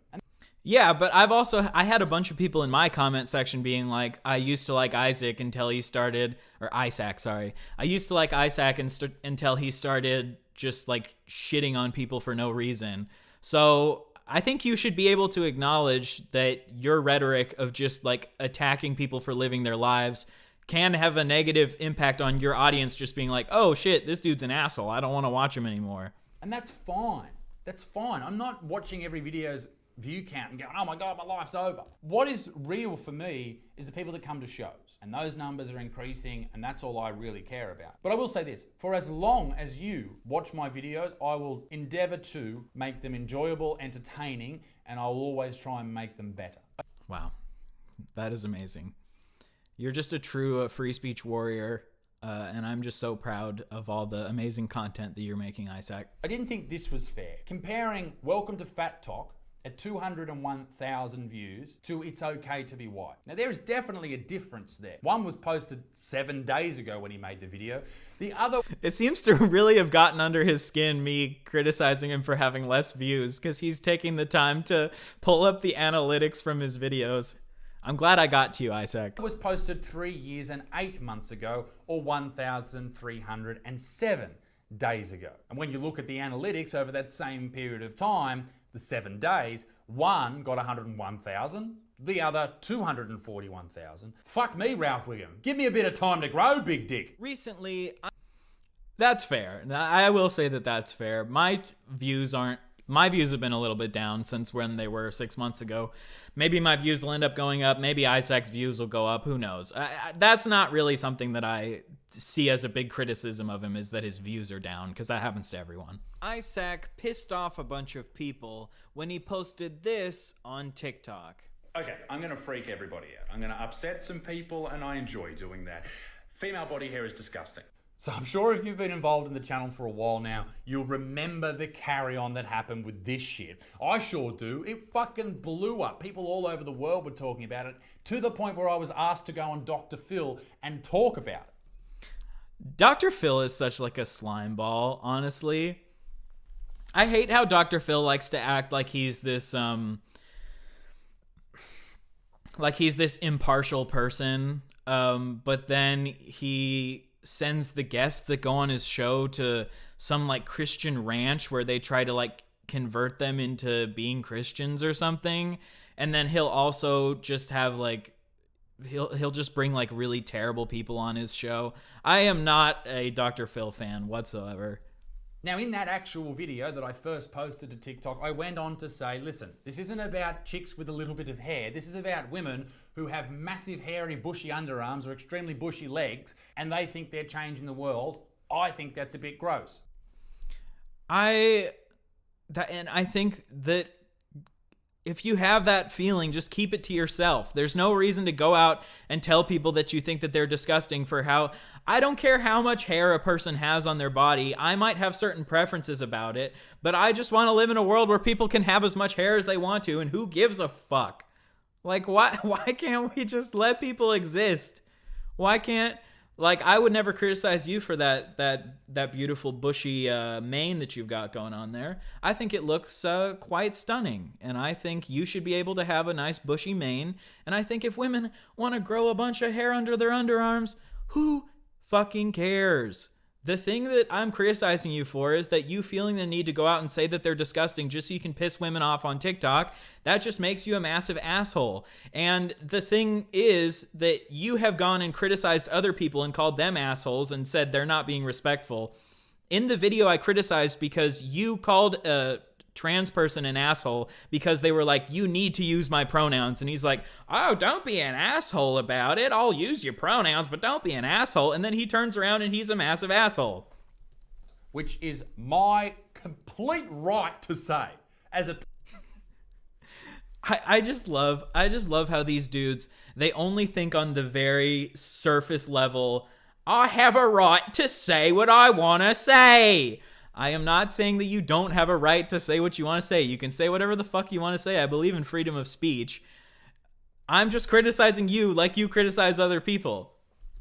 Yeah, but I had a bunch of people in my comment section being like, I used to like Isaac until he started, or Isaac, sorry. I used to like Isaac until he started just, like, shitting on people for no reason. So I think you should be able to acknowledge that your rhetoric of just, like, attacking people for living their lives can have a negative impact on your audience just being like, oh shit, this dude's an asshole. I don't want to watch him anymore. And that's fine. That's fine. I'm not watching every video's view count and going, oh my God, my life's over. What is real for me is the people that come to shows, and those numbers are increasing, and that's all I really care about. But I will say this, for as long as you watch my videos, I will endeavor to make them enjoyable, entertaining, and I'll always try and make them better. Wow, that is amazing. You're just a true free speech warrior, and I'm just so proud of all the amazing content that you're making, Isaac. I didn't think this was fair. Comparing Welcome to Fat Talk at 201,000 views to It's Okay to Be White. Now there is definitely a difference there. One was posted 7 days ago when he made the video. The other... It seems to really have gotten under his skin, me criticizing him for having less views, because he's taking the time to pull up the analytics from his videos. I'm glad I got to you, Isaac. It was posted 3 years and 8 months ago, or 1,307 days ago. And when you look at the analytics over that same period of time, the 7 days, one got 101,000, the other 241,000. Fuck me, Ralph Wiggum. Give me a bit of time to grow, big dick. Recently, that's fair. I will say that that's fair. My views have been a little bit down since when they were 6 months ago. Maybe my views will end up going up. Maybe Isaac's views will go up. Who knows? That's not really something that I see as a big criticism of him, is that his views are down, because that happens to everyone. Isaac pissed off a bunch of people when he posted this on TikTok. Okay, I'm going to freak everybody out. I'm going to upset some people, and I enjoy doing that. Female body hair is disgusting. So I'm sure if you've been involved in the channel for a while now, you'll remember the carry-on that happened with this shit. I sure do. It fucking blew up. People all over the world were talking about it, to the point where I was asked to go on Dr. Phil and talk about it. Dr. Phil is such, like, a slime ball, honestly. I hate how Dr. Phil likes to act like he's this impartial person, but then he sends the guests that go on his show to some, like, Christian ranch where they try to, like, convert them into being Christians or something, and then he'll also just have, like, he'll just bring, like, really terrible people on his show. I am not a Dr. Phil fan whatsoever. Now, in that actual video that I first posted to TikTok, I went on to say, listen, this isn't about chicks with a little bit of hair. This is about women who have massive, hairy, bushy underarms or extremely bushy legs, and they think they're changing the world. I think that's a bit gross. I think that if you have that feeling, just keep it to yourself. There's no reason to go out and tell people that you think that they're disgusting for how... I don't care how much hair a person has on their body. I might have certain preferences about it, but I just want to live in a world where people can have as much hair as they want to, and who gives a fuck? Like, why can't we just let people exist? Why can't... Like, I would never criticize you for that beautiful bushy mane that you've got going on there. I think it looks quite stunning, and I think you should be able to have a nice bushy mane. And I think if women want to grow a bunch of hair under their underarms, who fucking cares? The thing that I'm criticizing you for is that you feeling the need to go out and say that they're disgusting just so you can piss women off on TikTok. That just makes you a massive asshole. And the thing is that you have gone and criticized other people and called them assholes and said they're not being respectful. In the video, I criticized because you called a trans person an asshole because they were like, you need to use my pronouns. And he's like, oh, don't be an asshole about it. I'll use your pronouns, but don't be an asshole. And then he turns around and he's a massive asshole. Which is my complete right to say. As a... I just love how these dudes, they only think on the very surface level. I have a right to say what I want to say. I am not saying that you don't have a right to say what you want to say. You can say whatever the fuck you want to say. I believe in freedom of speech. I'm just criticizing you like you criticize other people.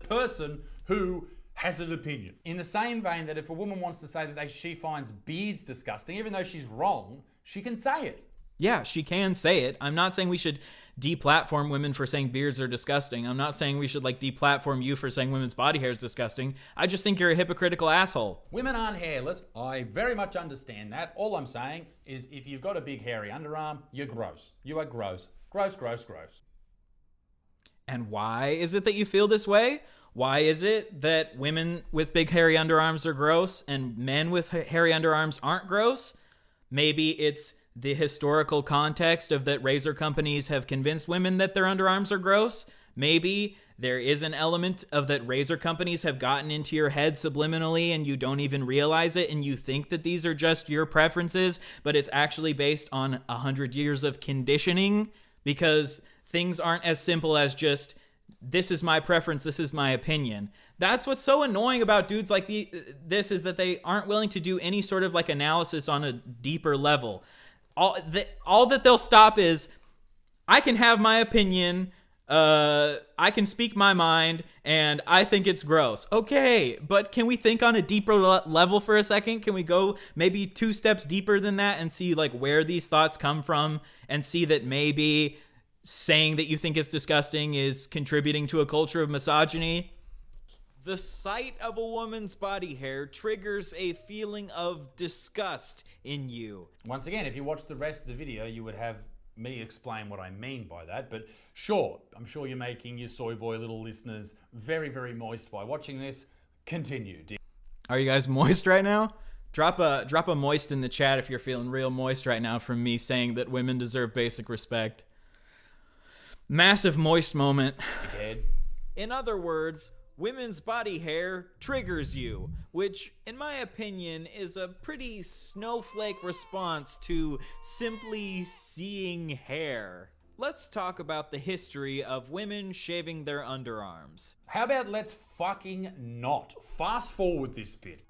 Person who has an opinion. In the same vein that if a woman wants to say that she finds beards disgusting, even though she's wrong, she can say it. Yeah, she can say it. I'm not saying we should deplatform women for saying beards are disgusting. I'm not saying we should deplatform you for saying women's body hair is disgusting. I just think you're a hypocritical asshole. Women aren't hairless. I very much understand that. All I'm saying is if you've got a big hairy underarm, you're gross. You are gross. Gross, gross, gross. And why is it that you feel this way? Why is it that women with big hairy underarms are gross and men with hairy underarms aren't gross? Maybe it's the historical context of that razor companies have convinced women that their underarms are gross. Maybe there is an element of that razor companies have gotten into your head subliminally and you don't even realize it and you think that these are just your preferences, but it's actually based on 100 years of conditioning, because things aren't as simple as just, this is my preference, this is my opinion. That's what's so annoying about dudes like this, is that they aren't willing to do any sort of analysis on a deeper level. All that they'll stop is, I can have my opinion, I can speak my mind, and I think it's gross. Okay, but can we think on a deeper level for a second? Can we go maybe 2 steps deeper than that and see where these thoughts come from, and see that maybe saying that you think it's disgusting is contributing to a culture of misogyny? The sight of a woman's body hair triggers a feeling of disgust in you. Once again, if you watch the rest of the video, you would have me explain what I mean by that. But sure, I'm sure you're making your soy boy little listeners very, very moist by watching this. Continue. Are you guys moist right now? Drop a moist in the chat if you're feeling real moist right now from me saying that women deserve basic respect. Massive moist moment. Dickhead. In other words, women's body hair triggers you, which, in my opinion, is a pretty snowflake response to simply seeing hair. Let's talk about the history of women shaving their underarms. How about let's fucking not? Fast forward this bit.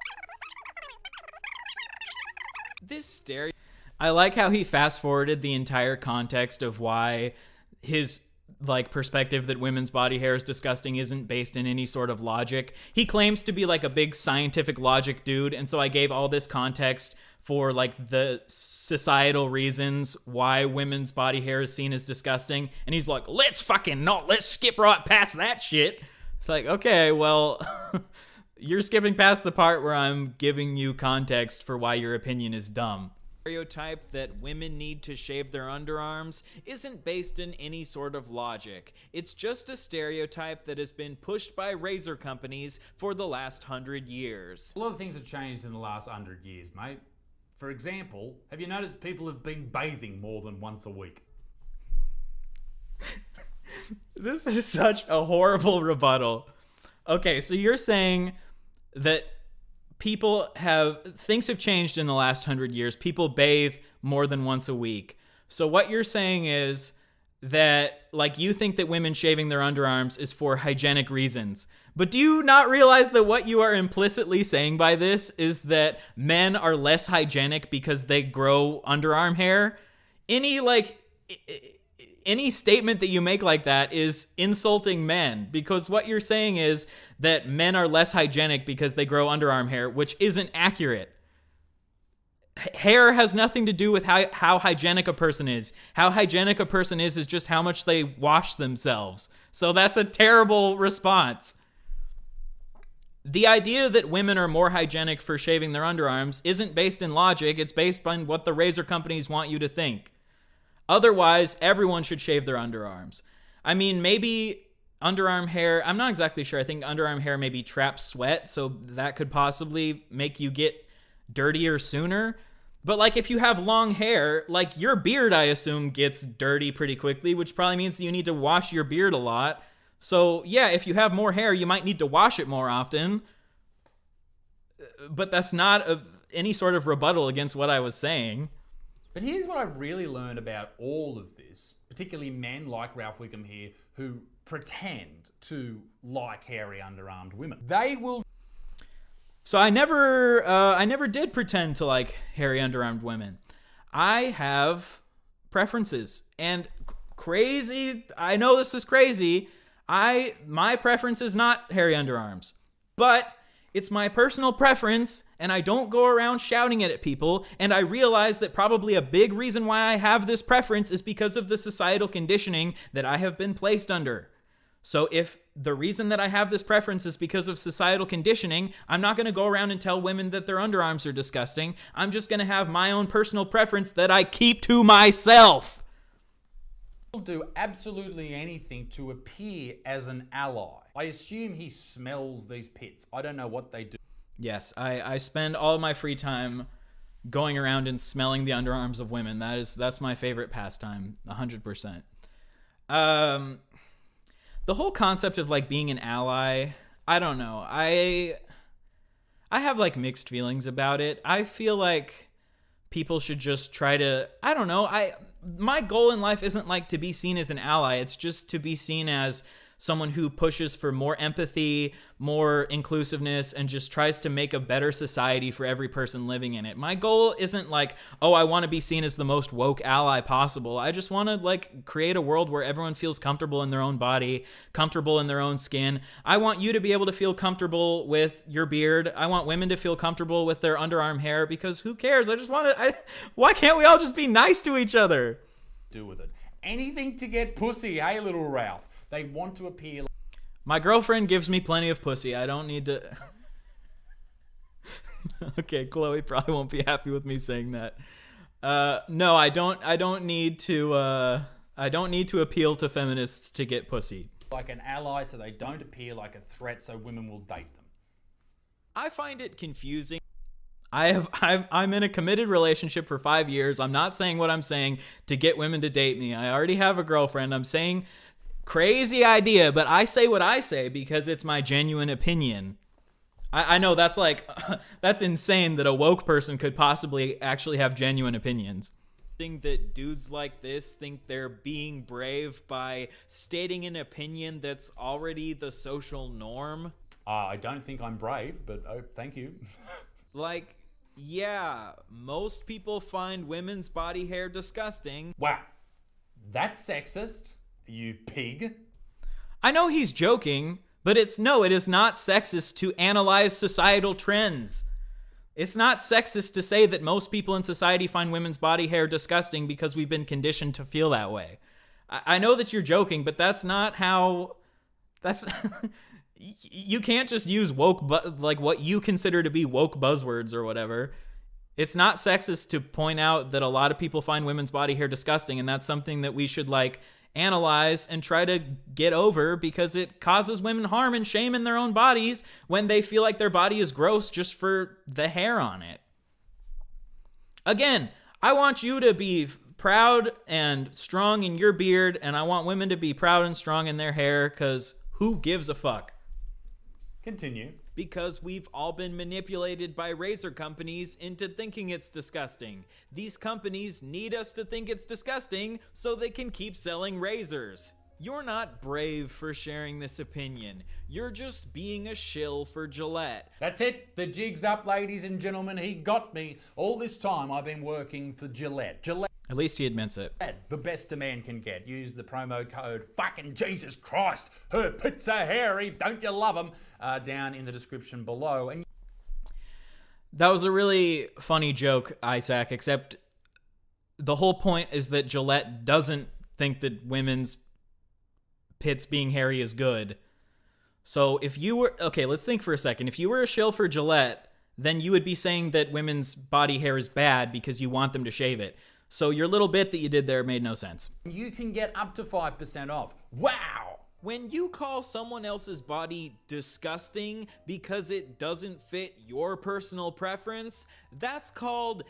I like how he fast forwarded the entire context of why his perspective that women's body hair is disgusting isn't based in any sort of logic. He claims to be a big scientific logic dude, and so I gave all this context for the societal reasons why women's body hair is seen as disgusting, and he's like, let's fucking not, let's skip right past that shit. It's okay, well, you're skipping past the part where I'm giving you context for why your opinion is dumb. Stereotype that women need to shave their underarms isn't based in any sort of logic. It's just a stereotype that has been pushed by razor companies for the last 100 years. A lot of things have changed in the last 100 years, mate. For example, have you noticed people have been bathing more than once a week? This is such a horrible rebuttal. Okay, so you're saying that things have changed in the last 100 years. People bathe more than once a week. So what you're saying is that, like, you think that women shaving their underarms is for hygienic reasons. But do you not realize that what you are implicitly saying by this is that men are less hygienic because they grow underarm hair? Any statement that you make like that is insulting men, because what you're saying is that men are less hygienic because they grow underarm hair, which isn't accurate. Hair has nothing to do with how hygienic a person is. How hygienic a person is just how much they wash themselves. So that's a terrible response. The idea that women are more hygienic for shaving their underarms isn't based in logic. It's based on what the razor companies want you to think. Otherwise, everyone should shave their underarms. I mean, maybe underarm hair, I'm not exactly sure. I think underarm hair maybe traps sweat, so that could possibly make you get dirtier sooner. But, like, if you have long hair, like, your beard, I assume, gets dirty pretty quickly, which probably means that you need to wash your beard a lot. So, yeah, if you have more hair, you might need to wash it more often. But that's not any sort of rebuttal against what I was saying. But here's what I've really learned about all of this, particularly men like Ralph Wickham here, who pretend to like hairy underarmed women. They will... So I never did pretend to like hairy underarmed women. I have preferences, and I know this is crazy, my preference is not hairy underarms, but it's my personal preference, and I don't go around shouting it at people, and I realize that probably a big reason why I have this preference is because of the societal conditioning that I have been placed under. So if the reason that I have this preference is because of societal conditioning, I'm not going to go around and tell women that their underarms are disgusting. I'm just going to have my own personal preference that I keep to myself. Do absolutely anything to appear as an ally. I assume he smells these pits. I don't know what they do. Yes, I spend all of my free time going around and smelling the underarms of women. That's my favorite pastime, 100%. The whole concept of, like, being an ally, I don't know. I have, like, mixed feelings about it. I feel like people should just try to, I don't know, my goal in life isn't, like, to be seen as an ally. It's just to be seen as someone who pushes for more empathy, more inclusiveness, and just tries to make a better society for every person living in it. My goal isn't like, oh, I want to be seen as the most woke ally possible. I just want to, like, create a world where everyone feels comfortable in their own body, comfortable in their own skin. I want you to be able to feel comfortable with your beard. I want women to feel comfortable with their underarm hair, because who cares? Why can't we all just be nice to each other? Do with it. Anything to get pussy, hey, little Ralph. They want to appear. My girlfriend gives me plenty of pussy. I don't need to. Okay, Chloe probably won't be happy with me saying that. No, I don't need to. I don't need to appeal to feminists to get pussy. Like an ally, so they don't appear like a threat, so women will date them. I find it confusing. I'm in a committed relationship for 5 years. I'm not saying what I'm saying to get women to date me. I already have a girlfriend. I'm saying crazy idea, but I say what I say because it's my genuine opinion. I know that's like, that's insane that a woke person could possibly actually have genuine opinions. Think that dudes like this think they're being brave by stating an opinion that's already the social norm. I don't think I'm brave, but oh, thank you. Like, yeah, most people find women's body hair disgusting. Wow, that's sexist. You pig. I know he's joking, but it is not sexist to analyze societal trends. It's not sexist to say that most people in society find women's body hair disgusting because we've been conditioned to feel that way. I know that you're joking, but that's not how... You can't just use woke, like what you consider to be woke buzzwords or whatever. It's not sexist to point out that a lot of people find women's body hair disgusting, and that's something that we should like analyze and try to get over, because it causes women harm and shame in their own bodies when they feel like their body is gross just for the hair on it. Again, I want you to be proud and strong in your beard, and I want women to be proud and strong in their hair, because who gives a fuck? Continue. Because we've all been manipulated by razor companies into thinking it's disgusting. These companies need us to think it's disgusting so they can keep selling razors. You're not brave for sharing this opinion. You're just being a shill for Gillette. That's it. The jig's up, ladies and gentlemen. He got me. All this time I've been working for Gillette. Gillette, At least he admits it. the best a man can get. Use the promo code fucking Jesus Christ. Her pits are hairy. Don't you love them? Down in the description below. And That was a really funny joke, Isaac, except the whole point is that Gillette doesn't think that women's pits being hairy is good. So if you were... Okay, let's think for a second. If you were a shill for Gillette, then you would be saying that women's body hair is bad because you want them to shave it. So your little bit that you did there made no sense. you can get up to 5% off. Wow! When you call someone else's body disgusting because it doesn't fit your personal preference, that's called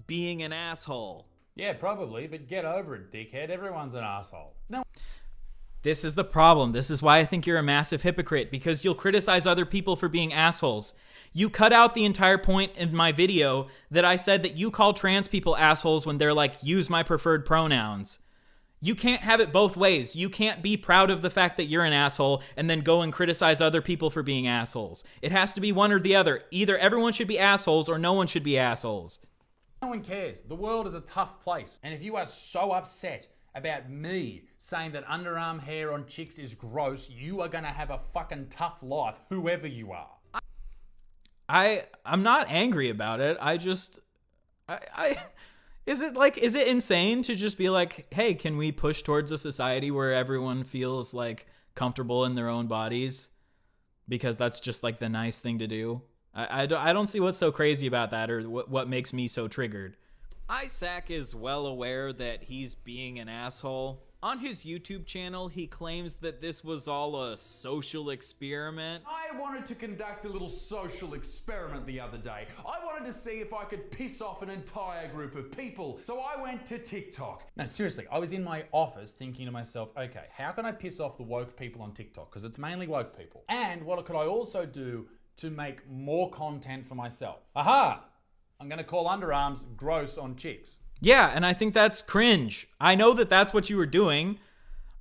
being an asshole. Yeah, probably, but get over it, dickhead. Everyone's an asshole. No. This is the problem. This is why I think you're a massive hypocrite, because you'll criticize other people for being assholes. You cut out the entire point in my video that I said that you call trans people assholes when they're like, use my preferred pronouns. You can't have it both ways. You can't be proud of the fact that you're an asshole and then go and criticize other people for being assholes. It has to be one or the other. Either everyone should be assholes or no one should be assholes. No one cares. The world is a tough place. And if you are so upset about me saying that underarm hair on chicks is gross, you are going to have a fucking tough life, whoever you are. I'm not angry about it. Is it insane to just be like, hey, can we push towards a society where everyone feels like comfortable in their own bodies? Because that's just like the nice thing to do. I don't see what's so crazy about that, or what makes me so triggered. Isaac is well aware that he's being an asshole. On his YouTube channel, he claims that this was all a social experiment. I wanted to conduct a little social experiment the other day. I wanted to see if I could piss off an entire group of people. So I went to TikTok. No, seriously, I was in my office thinking to myself, okay, how can I piss off the woke people on TikTok? Because it's mainly woke people. And what could I also do to make more content for myself? Aha! I'm going to call underarms gross on chicks. Yeah, and I think that's cringe. I know that that's what you were doing.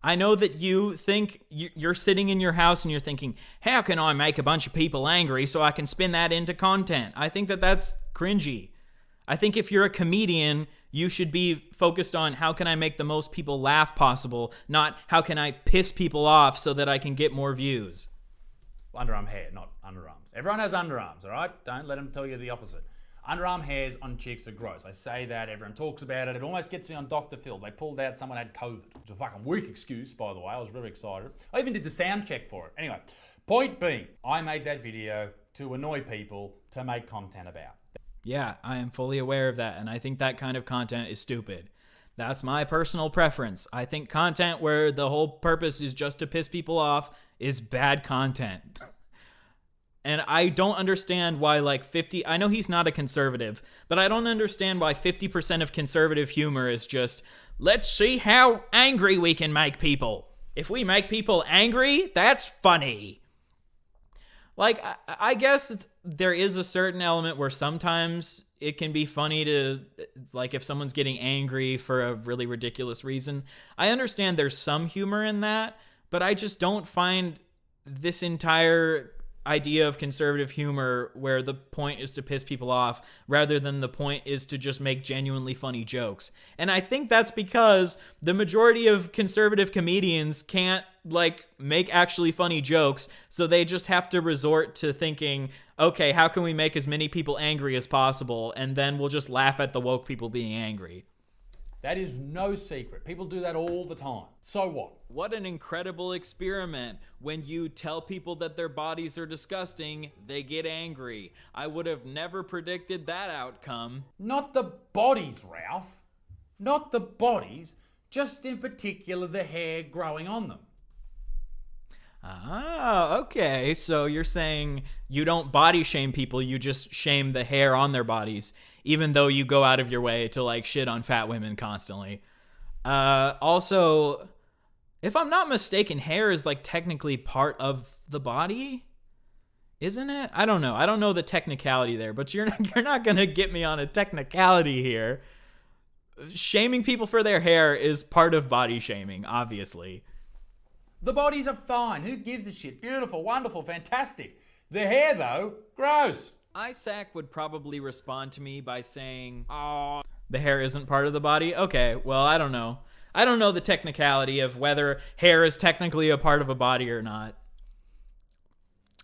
I know that you think you're sitting in your house and you're thinking, how can I make a bunch of people angry so I can spin that into content? I think that that's cringy. I think if you're a comedian, you should be focused on how can I make the most people laugh possible, not how can I piss people off so that I can get more views. Underarm hair, not underarms. Everyone has underarms, all right? Don't let them tell you the opposite. Underarm hairs on chicks are gross. I say that, everyone talks about it. It almost gets me on Dr. Phil. They pulled out someone had COVID, which is a fucking weak excuse, by the way. I was really excited. I even did the sound check for it. Anyway, point being, I made that video to annoy people, to make content about. Yeah, I am fully aware of that, and I think that kind of content is stupid. That's my personal preference. I think content where the whole purpose is just to piss people off is bad content. And I don't understand why I know he's not a conservative, but I don't understand why 50% of conservative humor is just, let's see how angry we can make people. If we make people angry, that's funny. Like, I guess there is a certain element where sometimes it can be funny to, like, if someone's getting angry for a really ridiculous reason. I understand there's some humor in that, but I just don't find this entire idea of conservative humor where the point is to piss people off rather than the point is to just make genuinely funny jokes. And I think that's because the majority of conservative comedians can't make actually funny jokes, so they just have to resort to thinking, okay, how can we make as many people angry as possible, and then we'll just laugh at the woke people being angry. That is no secret. People do that all the time. So what? What an incredible experiment. When you tell people that their bodies are disgusting, they get angry. I would have never predicted that outcome. Not the bodies, Ralph. Not the bodies, just in particular the hair growing on them. Ah, okay. So you're saying you don't body shame people, you just shame the hair on their bodies, even though you go out of your way to like shit on fat women constantly. Also, if I'm not mistaken, hair is like technically part of the body, isn't it? I don't know. I don't know the technicality there, but you're not gonna get me on a technicality here. Shaming people for their hair is part of body shaming, obviously. The bodies are fine. Who gives a shit? Beautiful, wonderful, fantastic. The hair, though, gross. Isaac would probably respond to me by saying, "Oh, the hair isn't part of the body." Okay, well, I don't know. I don't know the technicality of whether hair is technically a part of a body or not.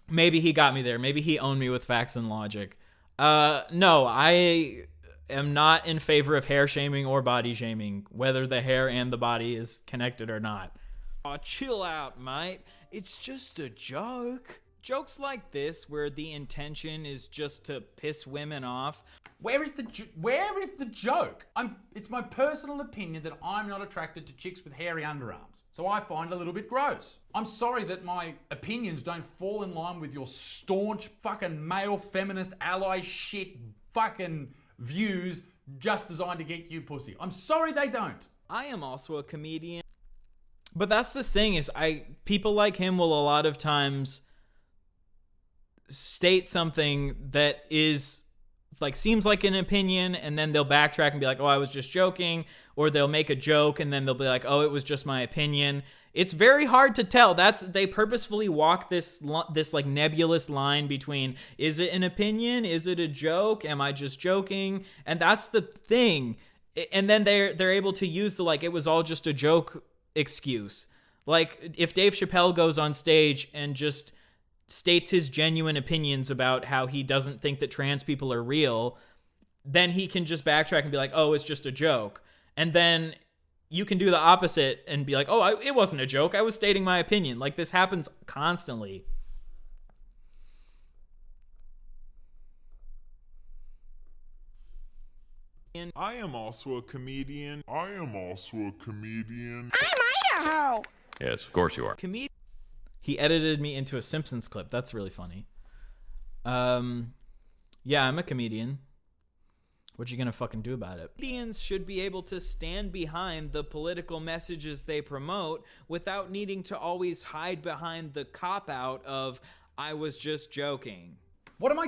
Maybe he got me there. Maybe he owned me with facts and logic. No, I am not in favor of hair shaming or body shaming, whether the hair and the body is connected or not. Aw, chill out, mate. It's just a joke. Jokes like this, where the intention is just to piss women off. Where is the joke? It's my personal opinion that I'm not attracted to chicks with hairy underarms, so I find it a little bit gross. I'm sorry that my opinions don't fall in line with your staunch fucking male feminist ally shit fucking views just designed to get you pussy. I'm sorry they don't. I am also a comedian. But that's the thing is people like him will a lot of times state something that is like seems like an opinion, and then they'll backtrack and be like, "Oh, I was just joking," or they'll make a joke and then they'll be like, "Oh, it was just my opinion." It's very hard to tell. They purposefully walk this like nebulous line between, is it an opinion? Is it a joke? Am I just joking? And that's the thing. And then they're able to use the like it was all just a joke excuse. Like if Dave Chappelle goes on stage and just states his genuine opinions about how he doesn't think that trans people are real, then he can just backtrack and be like, "Oh, it's just a joke." And then you can do the opposite and be like, "Oh, it wasn't a joke. I was stating my opinion." Like this happens constantly. I am also a comedian. I'm Idaho. Yes, of course you are. He edited me into a Simpsons clip. That's really funny. Yeah, I'm a comedian. What you gonna fucking do about it? Comedians should be able to stand behind the political messages they promote without needing to always hide behind the cop-out of, "I was just joking." What am I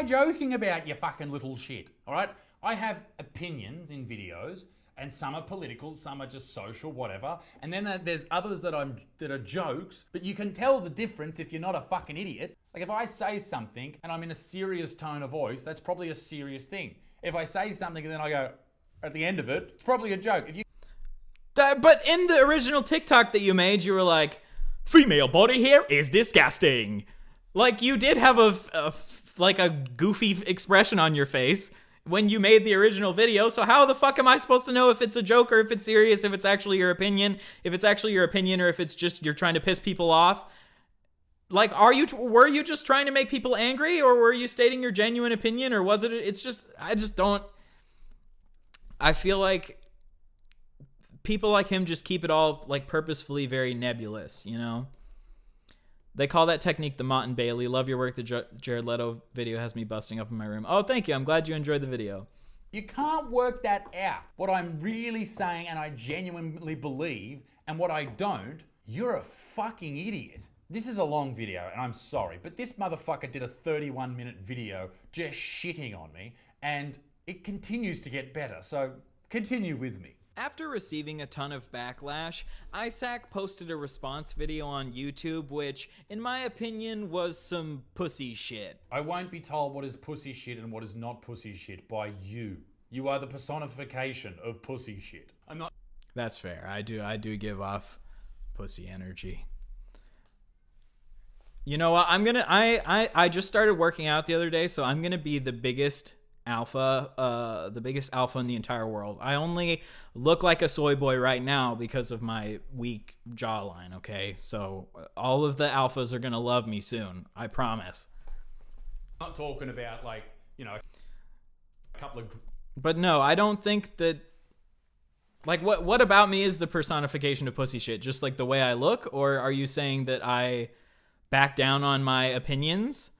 joking about, you fucking little shit? All right? I have opinions in videos, and some are political, some are just social, whatever. And then there's others that are jokes, but you can tell the difference if you're not a fucking idiot. Like if I say something and I'm in a serious tone of voice, that's probably a serious thing. If I say something and then I go at the end of it, it's probably a joke. But in the original TikTok that you made, you were like, "Female body hair is disgusting." Like you did have a goofy expression on your face when you made the original video. So how the fuck am I supposed to know if it's a joke or if it's serious, if it's actually your opinion, or if it's just you're trying to piss people off? Like, were you just trying to make people angry, or were you stating your genuine opinion, or was it? I feel like people like him just keep it all like purposefully very nebulous, you know? They call that technique the Mott and Bailey. Love your work. The Jared Leto video has me busting up in my room. Oh, thank you. I'm glad you enjoyed the video. You can't work that out. What I'm really saying, and I genuinely believe, and what I don't, you're a fucking idiot. This is a long video, and I'm sorry, but this motherfucker did a 31-minute video just shitting on me, and it continues to get better, so continue with me. After receiving a ton of backlash, Isaac posted a response video on YouTube, which, in my opinion, was some pussy shit. I won't be told what is pussy shit and what is not pussy shit by you. You are the personification of pussy shit. I'm not. That's fair. I do give off pussy energy. You know what? I just started working out the other day, so I'm gonna be the biggest alpha, the biggest alpha in the entire world. I only look like a soy boy right now because of my weak jawline, okay? So all of the alphas are going to love me soon. I promise. Not talking about, like, you know, a couple of... But no, I don't think that... Like, what about me is the personification of pussy shit? Just like the way I look? Or are you saying that I back down on my opinions?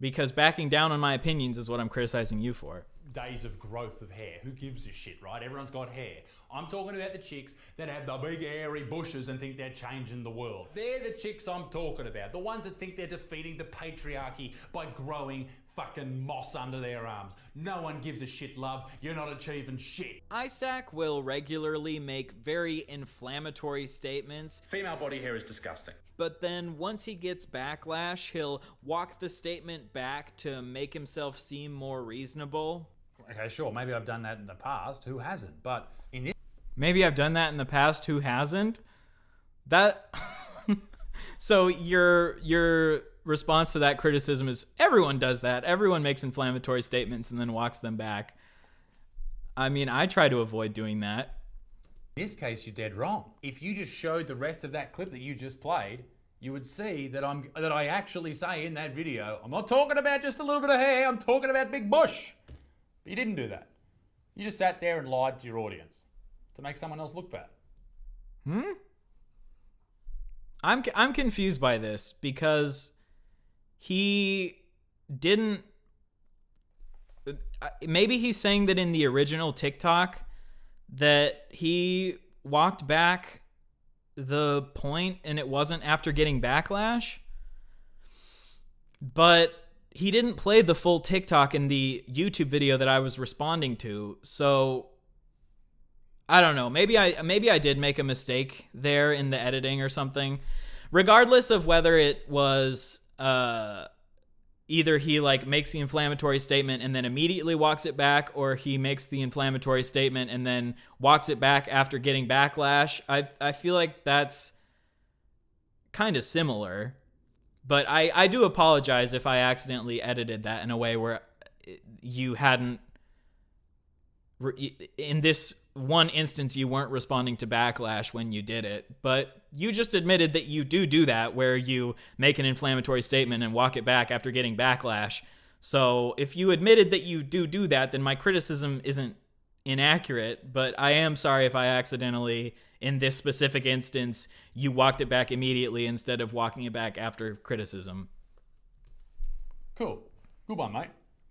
Because backing down on my opinions is what I'm criticizing you for. Days of growth of hair. Who gives a shit, right? Everyone's got hair. I'm talking about the chicks that have the big hairy bushes and think they're changing the world. They're the chicks I'm talking about. The ones that think they're defeating the patriarchy by growing fucking moss under their arms. No one gives a shit, love. You're not achieving shit. Isaac will regularly make very inflammatory statements. Female body hair is disgusting. But then once he gets backlash, he'll walk the statement back to make himself seem more reasonable. Okay, sure. Maybe I've done that in the past. Who hasn't? But in this... Maybe I've done that in the past. Who hasn't? That... So your response to that criticism is everyone does that. Everyone makes inflammatory statements and then walks them back. I mean, I try to avoid doing that. In this case, you're dead wrong. If you just showed the rest of that clip that you just played, you would see that I actually say in that video, I'm not talking about just a little bit of hair, I'm talking about big bush. But you didn't do that. You just sat there and lied to your audience to make someone else look bad. I'm confused by this because he didn't... Maybe he's saying that in the original TikTok that he walked back the point and it wasn't after getting backlash. But he didn't play the full TikTok in the YouTube video that I was responding to. So I don't know. Maybe I did make a mistake there in the editing or something. Regardless of whether it was either he like makes the inflammatory statement and then immediately walks it back, or he makes the inflammatory statement and then walks it back after getting backlash. I feel like that's kind of similar. But I do apologize if I accidentally edited that in a way where you hadn't... In this one instance, you weren't responding to backlash when you did it. But you just admitted that you do that, where you make an inflammatory statement and walk it back after getting backlash. So if you admitted that you do that, then my criticism isn't inaccurate. But I am sorry if I accidentally... In this specific instance, you walked it back immediately instead of walking it back after criticism. Cool. Good one, mate.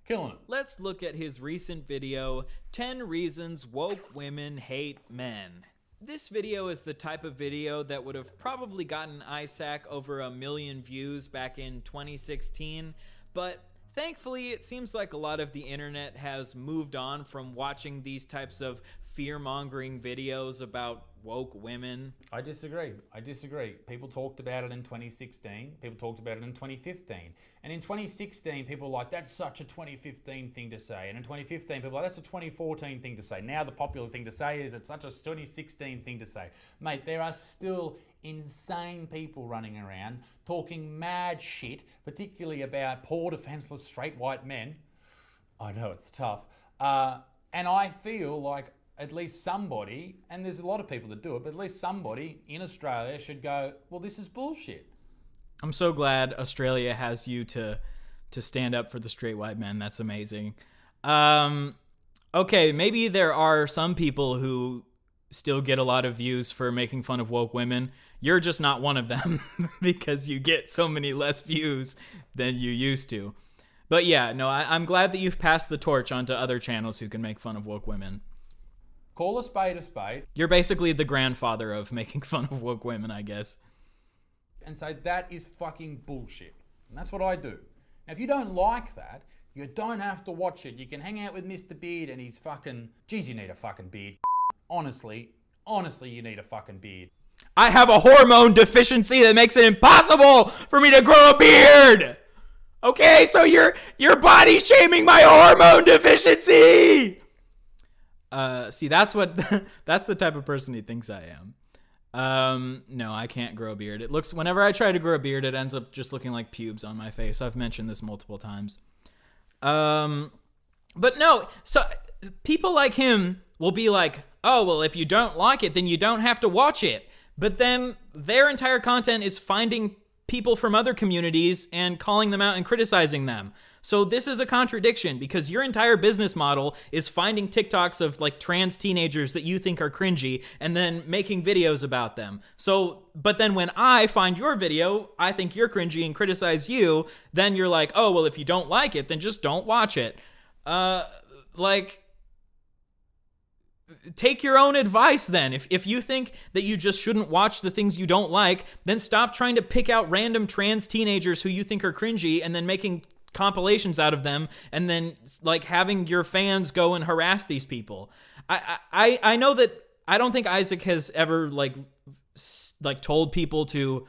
Killing it. Let's look at his recent video, 10 Reasons Woke Women Hate Men. This video is the type of video that would have probably gotten Isaac over 1 million views back in 2016, but thankfully it seems like a lot of the internet has moved on from watching these types of fear-mongering videos about woke women. I disagree. People talked about it in 2016. People talked about it in 2015. And in 2016, people were like, that's such a 2015 thing to say. And in 2015, people were like, that's a 2014 thing to say. Now the popular thing to say is it's such a 2016 thing to say. Mate, there are still insane people running around talking mad shit, particularly about poor, defenseless, straight white men. I know, it's tough. And I feel like at least somebody, and there's a lot of people that do it, but at least somebody in Australia should go, well, this is bullshit. I'm so glad Australia has you to stand up for the straight white men. That's amazing. Okay, maybe there are some people who still get a lot of views for making fun of woke women. You're just not one of them because you get so many less views than you used to. But yeah, no, I'm glad that you've passed the torch on to other channels who can make fun of woke women. Call a spade a spade. You're basically the grandfather of making fun of woke women, I guess. And say that is fucking bullshit. And that's what I do. Now, if you don't like that, you don't have to watch it. You can hang out with Mr. Beard and he's fucking... Geez, you need a fucking beard. Honestly, you need a fucking beard. I have a hormone deficiency that makes it impossible for me to grow a beard! Okay, so you're body shaming my hormone deficiency! See, that's the type of person he thinks I am. No, I can't grow a beard. Whenever I try to grow a beard, it ends up just looking like pubes on my face. I've mentioned this multiple times. But no, so people like him will be like, oh, well, if you don't like it, then you don't have to watch it. But then their entire content is finding people from other communities and calling them out and criticizing them. So this is a contradiction because your entire business model is finding TikToks of like trans teenagers that you think are cringy and then making videos about them. So, but then when I find your video, I think you're cringy and criticize you, then you're like, oh, well, if you don't like it, then just don't watch it. Like, take your own advice then. If you think that you just shouldn't watch the things you don't like, then stop trying to pick out random trans teenagers who you think are cringy and then making compilations out of them and then like having your fans go and harass these people. I know that I don't think Isaac has ever told people to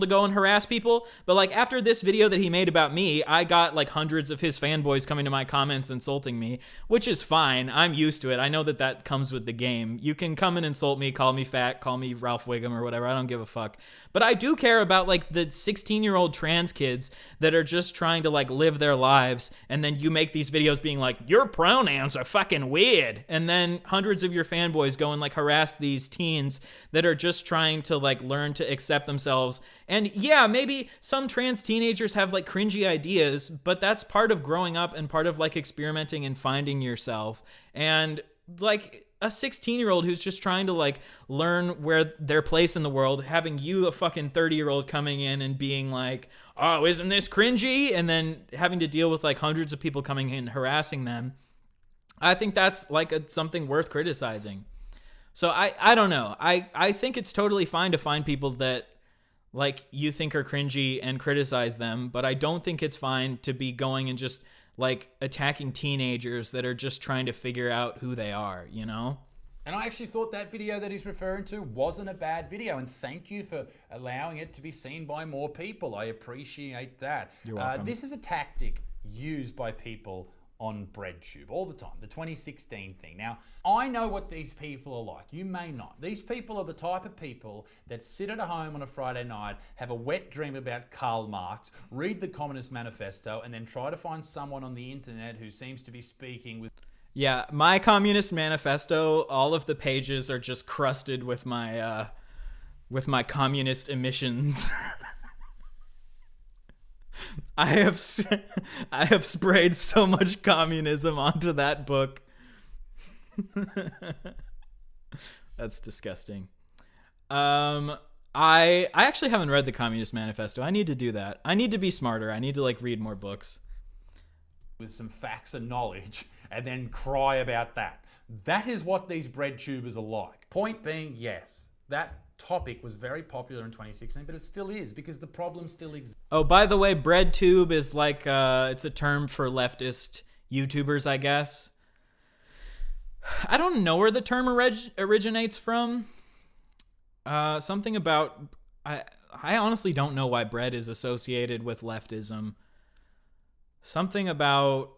go and harass people, but like after this video that he made about me, I got like hundreds of his fanboys coming to my comments insulting me, which is fine. I'm used to it. I know that that comes with the game. You can come and insult me, call me fat, call me Ralph Wiggum or whatever. I don't give a fuck. But I do care about like the 16-year-old trans kids that are just trying to like live their lives, and then you make these videos being like, your pronouns are fucking weird, and then hundreds of your fanboys go and like harass these teens that are just trying to like learn to accept themselves. And yeah, maybe some trans teenagers have like cringy ideas, but that's part of growing up and part of like experimenting and finding yourself. And like a 16-year-old who's just trying to like learn where their place in the world, having you, a fucking 30-year-old, coming in and being like, oh, isn't this cringy? And then having to deal with like hundreds of people coming in harassing them. I think that's like something worth criticizing. So I don't know. I think it's totally fine to find people that like you think are cringy and criticize them, but I don't think it's fine to be going and just like attacking teenagers that are just trying to figure out who they are, you know? And I actually thought that video that he's referring to wasn't a bad video, and thank you for allowing it to be seen by more people. I appreciate that. You're welcome. This is a tactic used by people on BreadTube all the time, the 2016 thing. Now, I know what these people are like. You may not. These people are the type of people that sit at home on a Friday night, have a wet dream about Karl Marx, read the Communist Manifesto, and then try to find someone on the internet who seems to be speaking with... Yeah, my Communist Manifesto, all of the pages are just crusted with my communist emissions. I have sprayed so much communism onto that book. That's disgusting. I actually haven't read the Communist Manifesto. I need to do that. I need to be smarter. I need to like read more books. With some facts and knowledge, and then cry about that. That is what these BreadTubers are like. Point being, yes, that topic was very popular in 2016, but it still is because the problem still exists. Oh, by the way, BreadTube is like it's a term for leftist YouTubers, I guess. I don't know where the term originates from. Something about I honestly don't know why bread is associated with leftism. Something about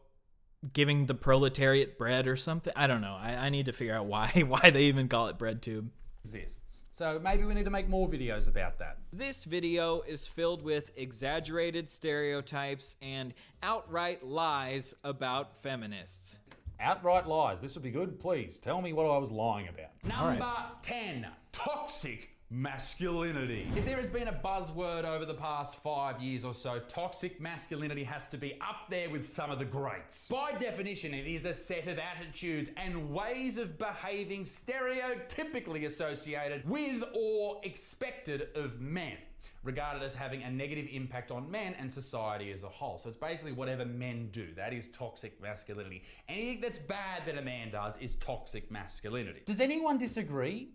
giving the proletariat bread or something. I don't know. I need to figure out why they even call it BreadTube. Exists. So maybe we need to make more videos about that. This video is filled with exaggerated stereotypes and outright lies about feminists. Outright lies. This would be good. Please tell me what I was lying about. Number 10, toxic masculinity. If there has been a buzzword over the past 5 years or so, toxic masculinity has to be up there with some of the greats. By definition, it is a set of attitudes and ways of behaving stereotypically associated with or expected of men, regarded as having a negative impact on men and society as a whole. So it's basically whatever men do. That is toxic masculinity. Anything that's bad that a man does is toxic masculinity. Does anyone disagree?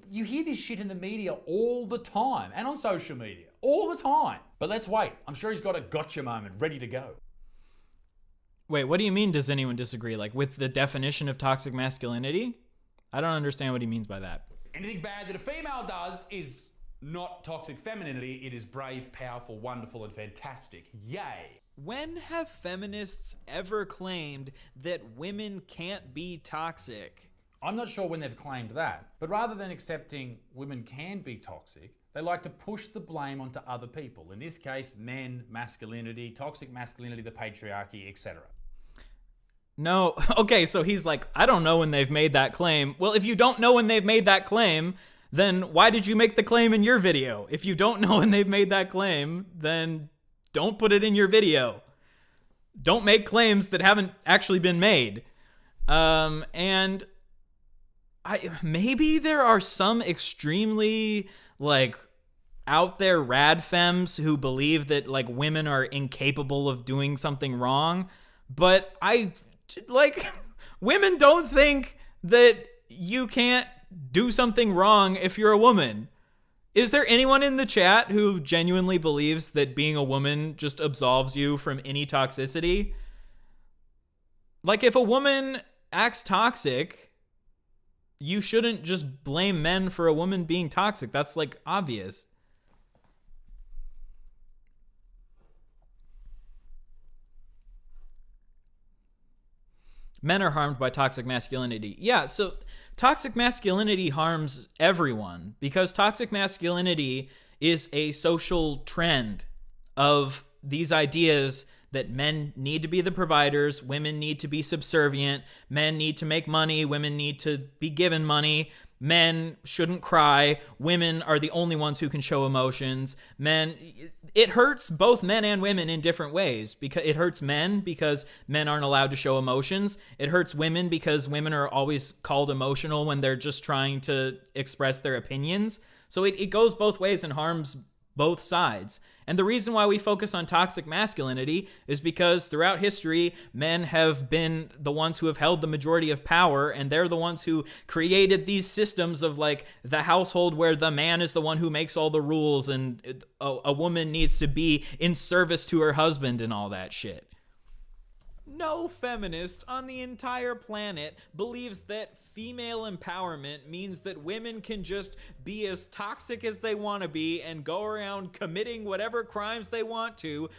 You hear this shit in the media all the time and on social media all the time. But let's wait. I'm sure he's got a gotcha moment ready to go. Wait, what do you mean does anyone disagree? Like with the definition of toxic masculinity? I don't understand what he means by that. Anything bad that a female does is not toxic femininity. It is brave, powerful, wonderful, and fantastic. Yay. When have feminists ever claimed that women can't be toxic? I'm not sure when they've claimed that, but rather than accepting women can be toxic, they like to push the blame onto other people. In this case, men, masculinity, toxic masculinity, the patriarchy, etc. No. Okay, so he's like, I don't know when they've made that claim. Well, if you don't know when they've made that claim, then why did you make the claim in your video? If you don't know when they've made that claim, then don't put it in your video. Don't make claims that haven't actually been made. And maybe there are some extremely, like, out there rad femmes who believe that, like, women are incapable of doing something wrong. But women don't think that you can't do something wrong if you're a woman. Is there anyone in the chat who genuinely believes that being a woman just absolves you from any toxicity? Like, if a woman acts toxic, you shouldn't just blame men for a woman being toxic. That's, like, obvious. Men are harmed by toxic masculinity. Yeah, so toxic masculinity harms everyone because toxic masculinity is a social trend of these ideas that men need to be the providers, women need to be subservient, men need to make money, women need to be given money, men shouldn't cry, women are the only ones who can show emotions. It hurts both men and women in different ways. Because it hurts men because men aren't allowed to show emotions. It hurts women because women are always called emotional when they're just trying to express their opinions. So it goes both ways and harms both sides. And the reason why we focus on toxic masculinity is because throughout history, men have been the ones who have held the majority of power, and they're the ones who created these systems of, like, the household where the man is the one who makes all the rules and a woman needs to be in service to her husband and all that shit. No feminist on the entire planet believes that female empowerment means that women can just be as toxic as they want to be and go around committing whatever crimes they want to.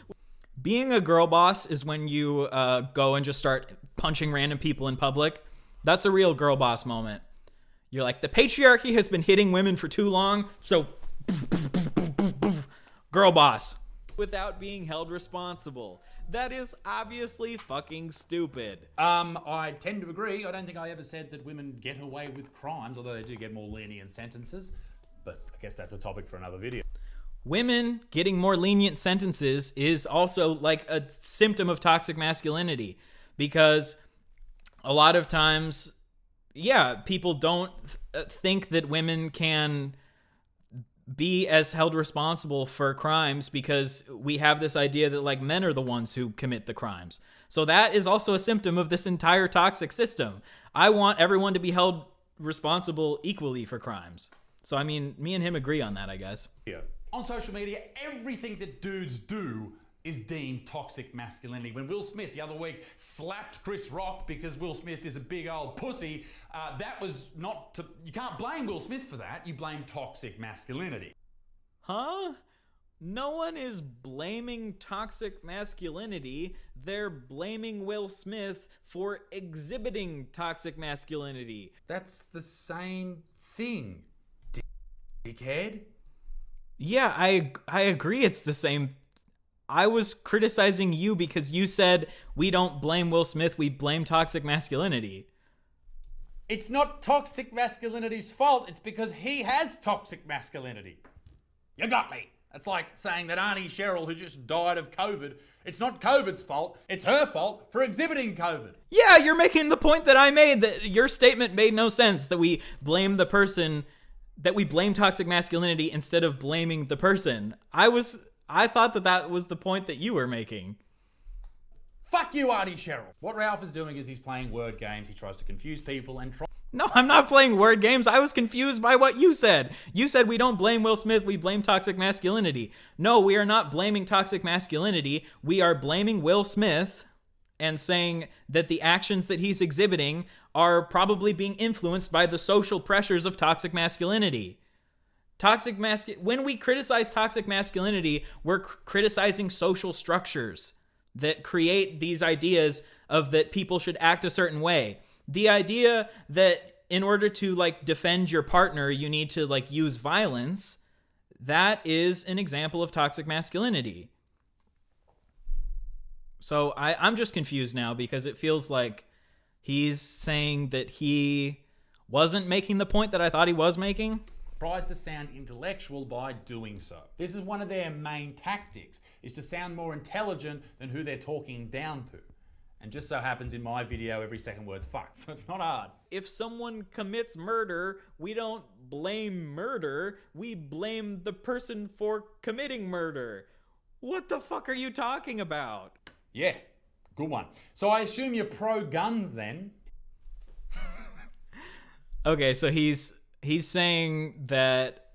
Being a girl boss is when you go and just start punching random people in public. That's a real girl boss moment. You're like, the patriarchy has been hitting women for too long, so girl boss. Without being held responsible. That is obviously fucking stupid. I tend to agree. I don't think I ever said that women get away with crimes, although they do get more lenient sentences. But I guess that's a topic for another video. Women getting more lenient sentences is also like a symptom of toxic masculinity because a lot of times, yeah, people don't think that women can be as held responsible for crimes because we have this idea that, like, men are the ones who commit the crimes. So that is also a symptom of this entire toxic system. I want everyone to be held responsible equally for crimes. So, I mean, me and him agree on that, I guess. Yeah. On social media, everything that dudes do is deemed toxic masculinity. When Will Smith the other week slapped Chris Rock because Will Smith is a big old pussy, that was not to... You can't blame Will Smith for that. You blame toxic masculinity. Huh? No one is blaming toxic masculinity. They're blaming Will Smith for exhibiting toxic masculinity. That's the same thing, dickhead. Yeah, I agree it's the same. I was criticizing you because you said we don't blame Will Smith, we blame toxic masculinity. It's not toxic masculinity's fault. It's because he has toxic masculinity. You got me. It's like saying that Auntie Cheryl, who just died of COVID, it's not COVID's fault. It's her fault for exhibiting COVID. Yeah, you're making the point that I made, that your statement made no sense, that we blame the person, that we blame toxic masculinity instead of blaming the person. I thought that was the point that you were making. Fuck you, Auntie Cheryl. What Ralph is doing is he's playing word games. He tries to confuse people and try... No, I'm not playing word games. I was confused by what you said. You said we don't blame Will Smith, we blame toxic masculinity. No, we are not blaming toxic masculinity. We are blaming Will Smith and saying that the actions that he's exhibiting are probably being influenced by the social pressures of toxic masculinity. When we criticize toxic masculinity, we're criticizing social structures that create these ideas of that people should act a certain way. The idea that in order to, like, defend your partner, you need to, like, use violence, that is an example of toxic masculinity. So I'm just confused now because it feels like he's saying that he wasn't making the point that I thought he was making. Tries to sound intellectual by doing so. This is one of their main tactics, is to sound more intelligent than who they're talking down to. And just so happens in my video, every second word's fucked, so it's not hard. If someone commits murder, we don't blame murder, we blame the person for committing murder. What the fuck are you talking about? Yeah, good one. So I assume you're pro-guns then? Okay, so he's saying that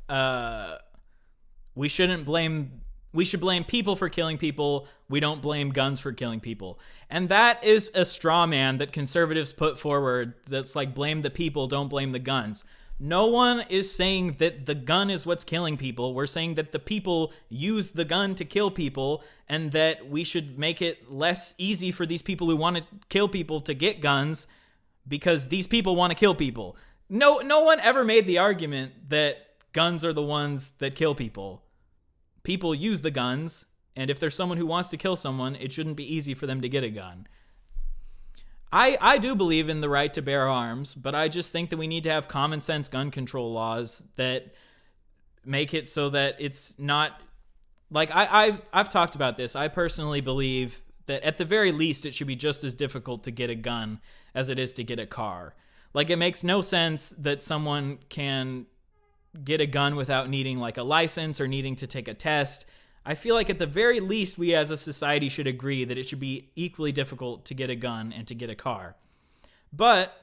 we should blame people for killing people. We don't blame guns for killing people. And that is a straw man that conservatives put forward that's like blame the people, don't blame the guns. No one is saying that the gun is what's killing people. We're saying that the people use the gun to kill people and that we should make it less easy for these people who want to kill people to get guns because these people want to kill people. No one ever made the argument that guns are the ones that kill people. People use the guns, and if there's someone who wants to kill someone, it shouldn't be easy for them to get a gun. I do believe in the right to bear arms, but I just think that we need to have common sense gun control laws that make it so that it's not like I've talked about this. I personally believe that at the very least it should be just as difficult to get a gun as it is to get a car. Like, it makes no sense that someone can get a gun without needing like a license or needing to take a test. I feel like at the very least we as a society should agree that it should be equally difficult to get a gun and to get a car. But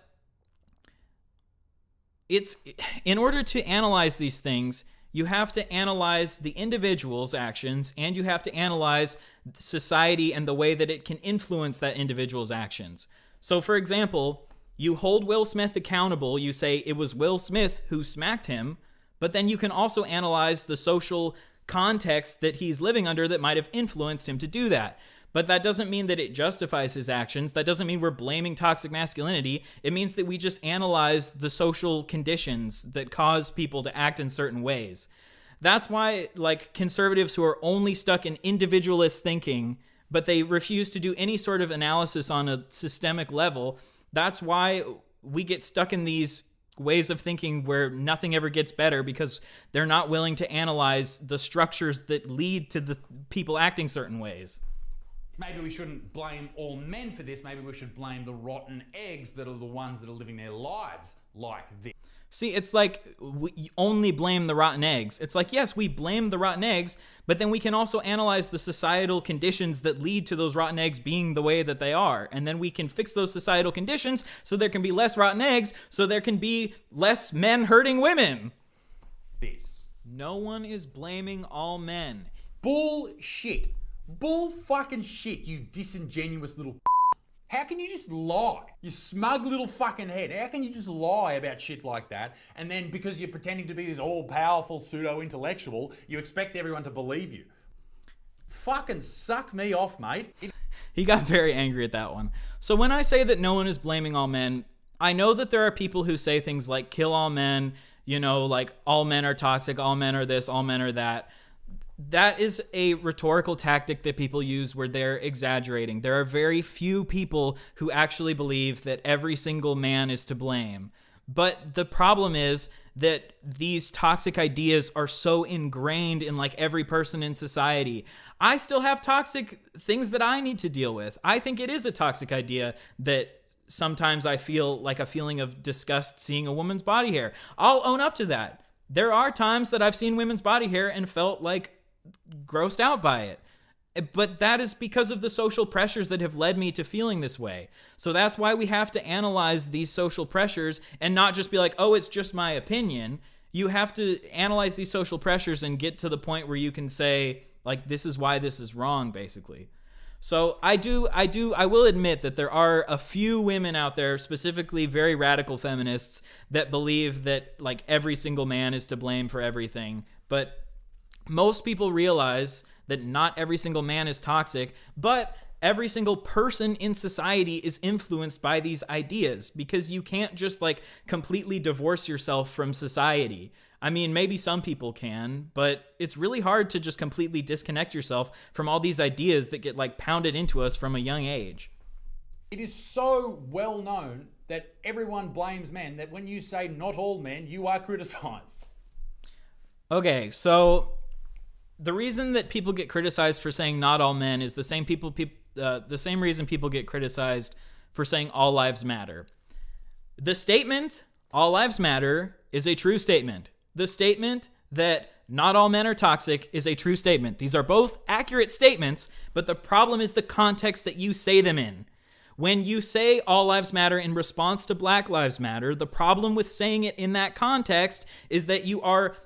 it's in order to analyze these things, you have to analyze the individual's actions and you have to analyze society and the way that it can influence that individual's actions. So for example, you hold Will Smith accountable, you say it was Will Smith who smacked him, but then you can also analyze the social context that he's living under that might have influenced him to do that. But that doesn't mean that it justifies his actions. That doesn't mean we're blaming toxic masculinity. It means that we just analyze the social conditions that cause people to act in certain ways. That's why, like, conservatives who are only stuck in individualist thinking, but they refuse to do any sort of analysis on a systemic level, that's why we get stuck in these ways of thinking where nothing ever gets better because they're not willing to analyze the structures that lead to the people acting certain ways. Maybe we shouldn't blame all men for this. Maybe we should blame the rotten eggs that are the ones that are living their lives like this. See, it's like we only blame the rotten eggs. It's like, yes, we blame the rotten eggs, but then we can also analyze the societal conditions that lead to those rotten eggs being the way that they are. And then we can fix those societal conditions so there can be less rotten eggs, so there can be less men hurting women. This. No one is blaming all men. Bullshit. Bull fucking shit, you disingenuous little. How can you just lie? You smug little fucking head. How can you just lie about shit like that? And then because you're pretending to be this all-powerful pseudo-intellectual, you expect everyone to believe you. Fucking suck me off, mate. He got very angry at that one. So when I say that no one is blaming all men, I know that there are people who say things like kill all men, you know, like all men are toxic, all men are this, all men are that. That is a rhetorical tactic that people use where they're exaggerating. There are very few people who actually believe that every single man is to blame. But the problem is that these toxic ideas are so ingrained in like every person in society. I still have toxic things that I need to deal with. I think it is a toxic idea that sometimes I feel like a feeling of disgust seeing a woman's body hair. I'll own up to that. There are times that I've seen women's body hair and felt like grossed out by it. But that is because of the social pressures that have led me to feeling this way. So that's why we have to analyze these social pressures and not just be like, oh, it's just my opinion. You have to analyze these social pressures and get to the point where you can say, like, this is why this is wrong, basically. So I will admit that there are a few women out there, specifically very radical feminists, that believe that like every single man is to blame for everything. But most people realize that not every single man is toxic, but every single person in society is influenced by these ideas, because you can't just like completely divorce yourself from society. I mean, maybe some people can, but it's really hard to just completely disconnect yourself from all these ideas that get like pounded into us from a young age. It is so well known that everyone blames men that when you say not all men, you are criticized. Okay, so the reason that people get criticized for saying not all men is the same reason people get criticized for saying all lives matter. The statement, all lives matter, is a true statement. The statement that not all men are toxic is a true statement. These are both accurate statements, but the problem is the context that you say them in. When you say all lives matter in response to Black Lives Matter, the problem with saying it in that context is that you are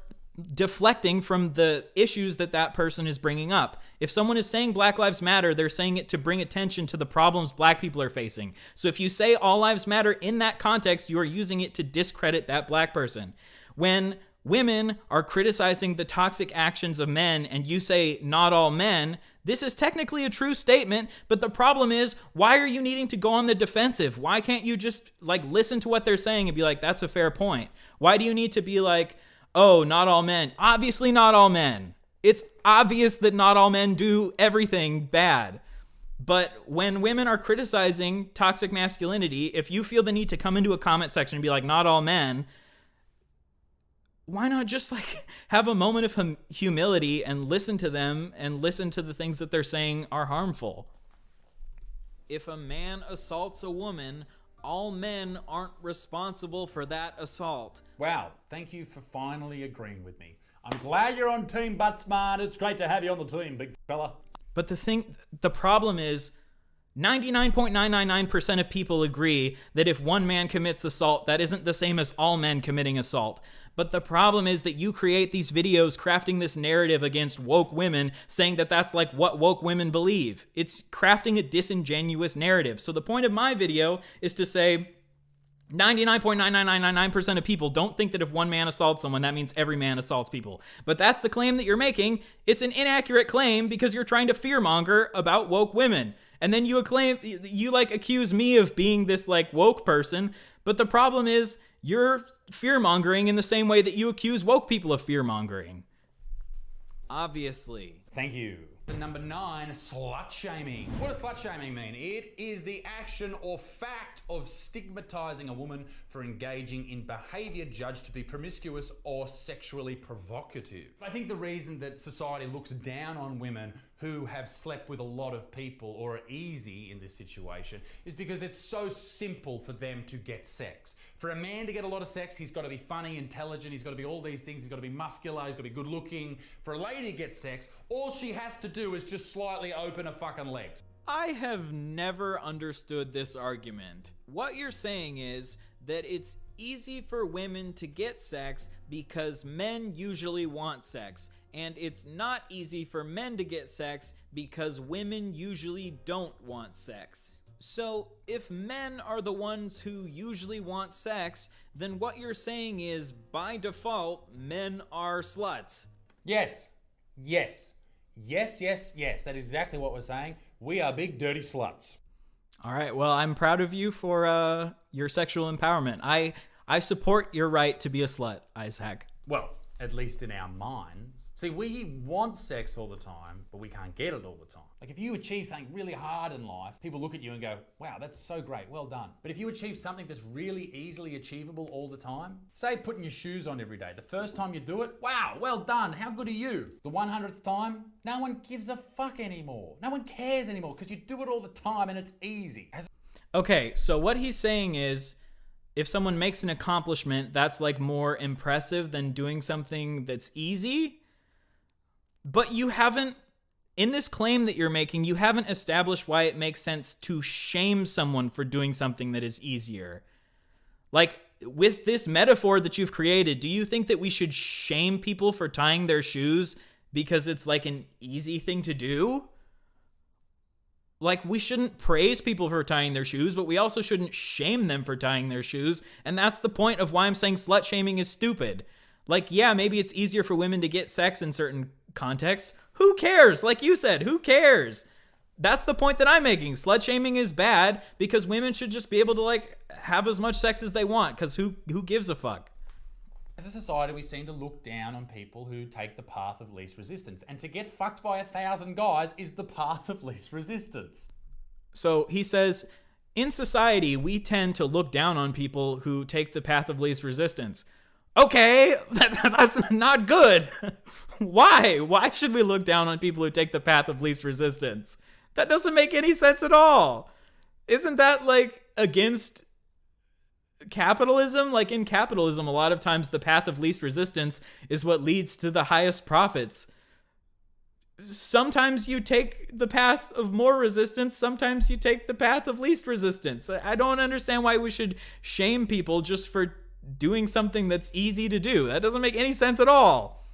deflecting from the issues that person is bringing up. If someone is saying Black Lives Matter, they're saying it to bring attention to the problems Black people are facing. So if you say all lives matter in that context, you are using it to discredit that Black person. When women are criticizing the toxic actions of men and you say not all men, this is technically a true statement, but the problem is, why are you needing to go on the defensive? Why can't you just like listen to what they're saying and be like, that's a fair point? Why do you need to be like, oh, not all men? Obviously not all men. It's obvious that not all men do everything bad. But when women are criticizing toxic masculinity, if you feel the need to come into a comment section and be like, not all men, why not just like have a moment of humility and listen to them and listen to the things that they're saying are harmful? If a man assaults a woman, all men aren't responsible for that assault. Wow, thank you for finally agreeing with me. I'm glad you're on Team Buttsmart. It's great to have you on the team, big fella. But the problem is 99.999% of people agree that if one man commits assault, that isn't the same as all men committing assault. But the problem is that you create these videos crafting this narrative against woke women, saying that that's like what woke women believe. It's crafting a disingenuous narrative. So the point of my video is to say 99.99999% of people don't think that if one man assaults someone, that means every man assaults people. But that's the claim that you're making. It's an inaccurate claim because you're trying to fearmonger about woke women. And then you accuse me of being this like woke person. But the problem is you're fear-mongering in the same way that you accuse woke people of fear-mongering. Obviously. Thank you. Number 9, slut-shaming. What does slut-shaming mean? It is the action or fact of stigmatizing a woman for engaging in behavior judged to be promiscuous or sexually provocative. I think the reason that society looks down on women who have slept with a lot of people or are easy in this situation is because it's so simple for them to get sex. For a man to get a lot of sex, he's got to be funny, intelligent, he's got to be all these things, he's got to be muscular, he's got to be good looking. For a lady to get sex, all she has to do is just slightly open her fucking legs. I have never understood this argument. What you're saying is that it's easy for women to get sex because men usually want sex. And it's not easy for men to get sex because women usually don't want sex. So if men are the ones who usually want sex, then what you're saying is, by default, men are sluts. Yes. Yes. Yes, yes, yes. That is exactly what we're saying. We are big dirty sluts. All right. Well, I'm proud of you for your sexual empowerment. I support your right to be a slut, Isaac. Well, at least in our minds. See, we want sex all the time, but we can't get it all the time. Like if you achieve something really hard in life, people look at you and go, wow, that's so great, well done. But if you achieve something that's really easily achievable all the time, say putting your shoes on every day. The first time you do it, wow, well done, how good are you? The 100th time, no one gives a fuck anymore. No one cares anymore because you do it all the time and it's easy. Okay, so what he's saying is, if someone makes an accomplishment, that's like more impressive than doing something that's easy. But you haven't, in this claim that you're making, you haven't established why it makes sense to shame someone for doing something that is easier. Like, with this metaphor that you've created, do you think that we should shame people for tying their shoes because it's like an easy thing to do? Like, we shouldn't praise people for tying their shoes, but we also shouldn't shame them for tying their shoes. And that's the point of why I'm saying slut shaming is stupid. Like, yeah, maybe it's easier for women to get sex in certain contexts. Who cares? Like you said, who cares? That's the point that I'm making. Slut shaming is bad because women should just be able to like have as much sex as they want, because who gives a fuck? As a society, we seem to look down on people who take the path of least resistance. And to get fucked by 1,000 guys is the path of least resistance. So he says, in society, we tend to look down on people who take the path of least resistance. Okay, that's not good. Why? Why should we look down on people who take the path of least resistance? That doesn't make any sense at all. Isn't that like against capitalism? Like in capitalism, a lot of times the path of least resistance is what leads to the highest profits. Sometimes you take the path of more resistance, sometimes you take the path of least resistance. I don't understand why we should shame people just for doing something that's easy to do. That doesn't make any sense at all.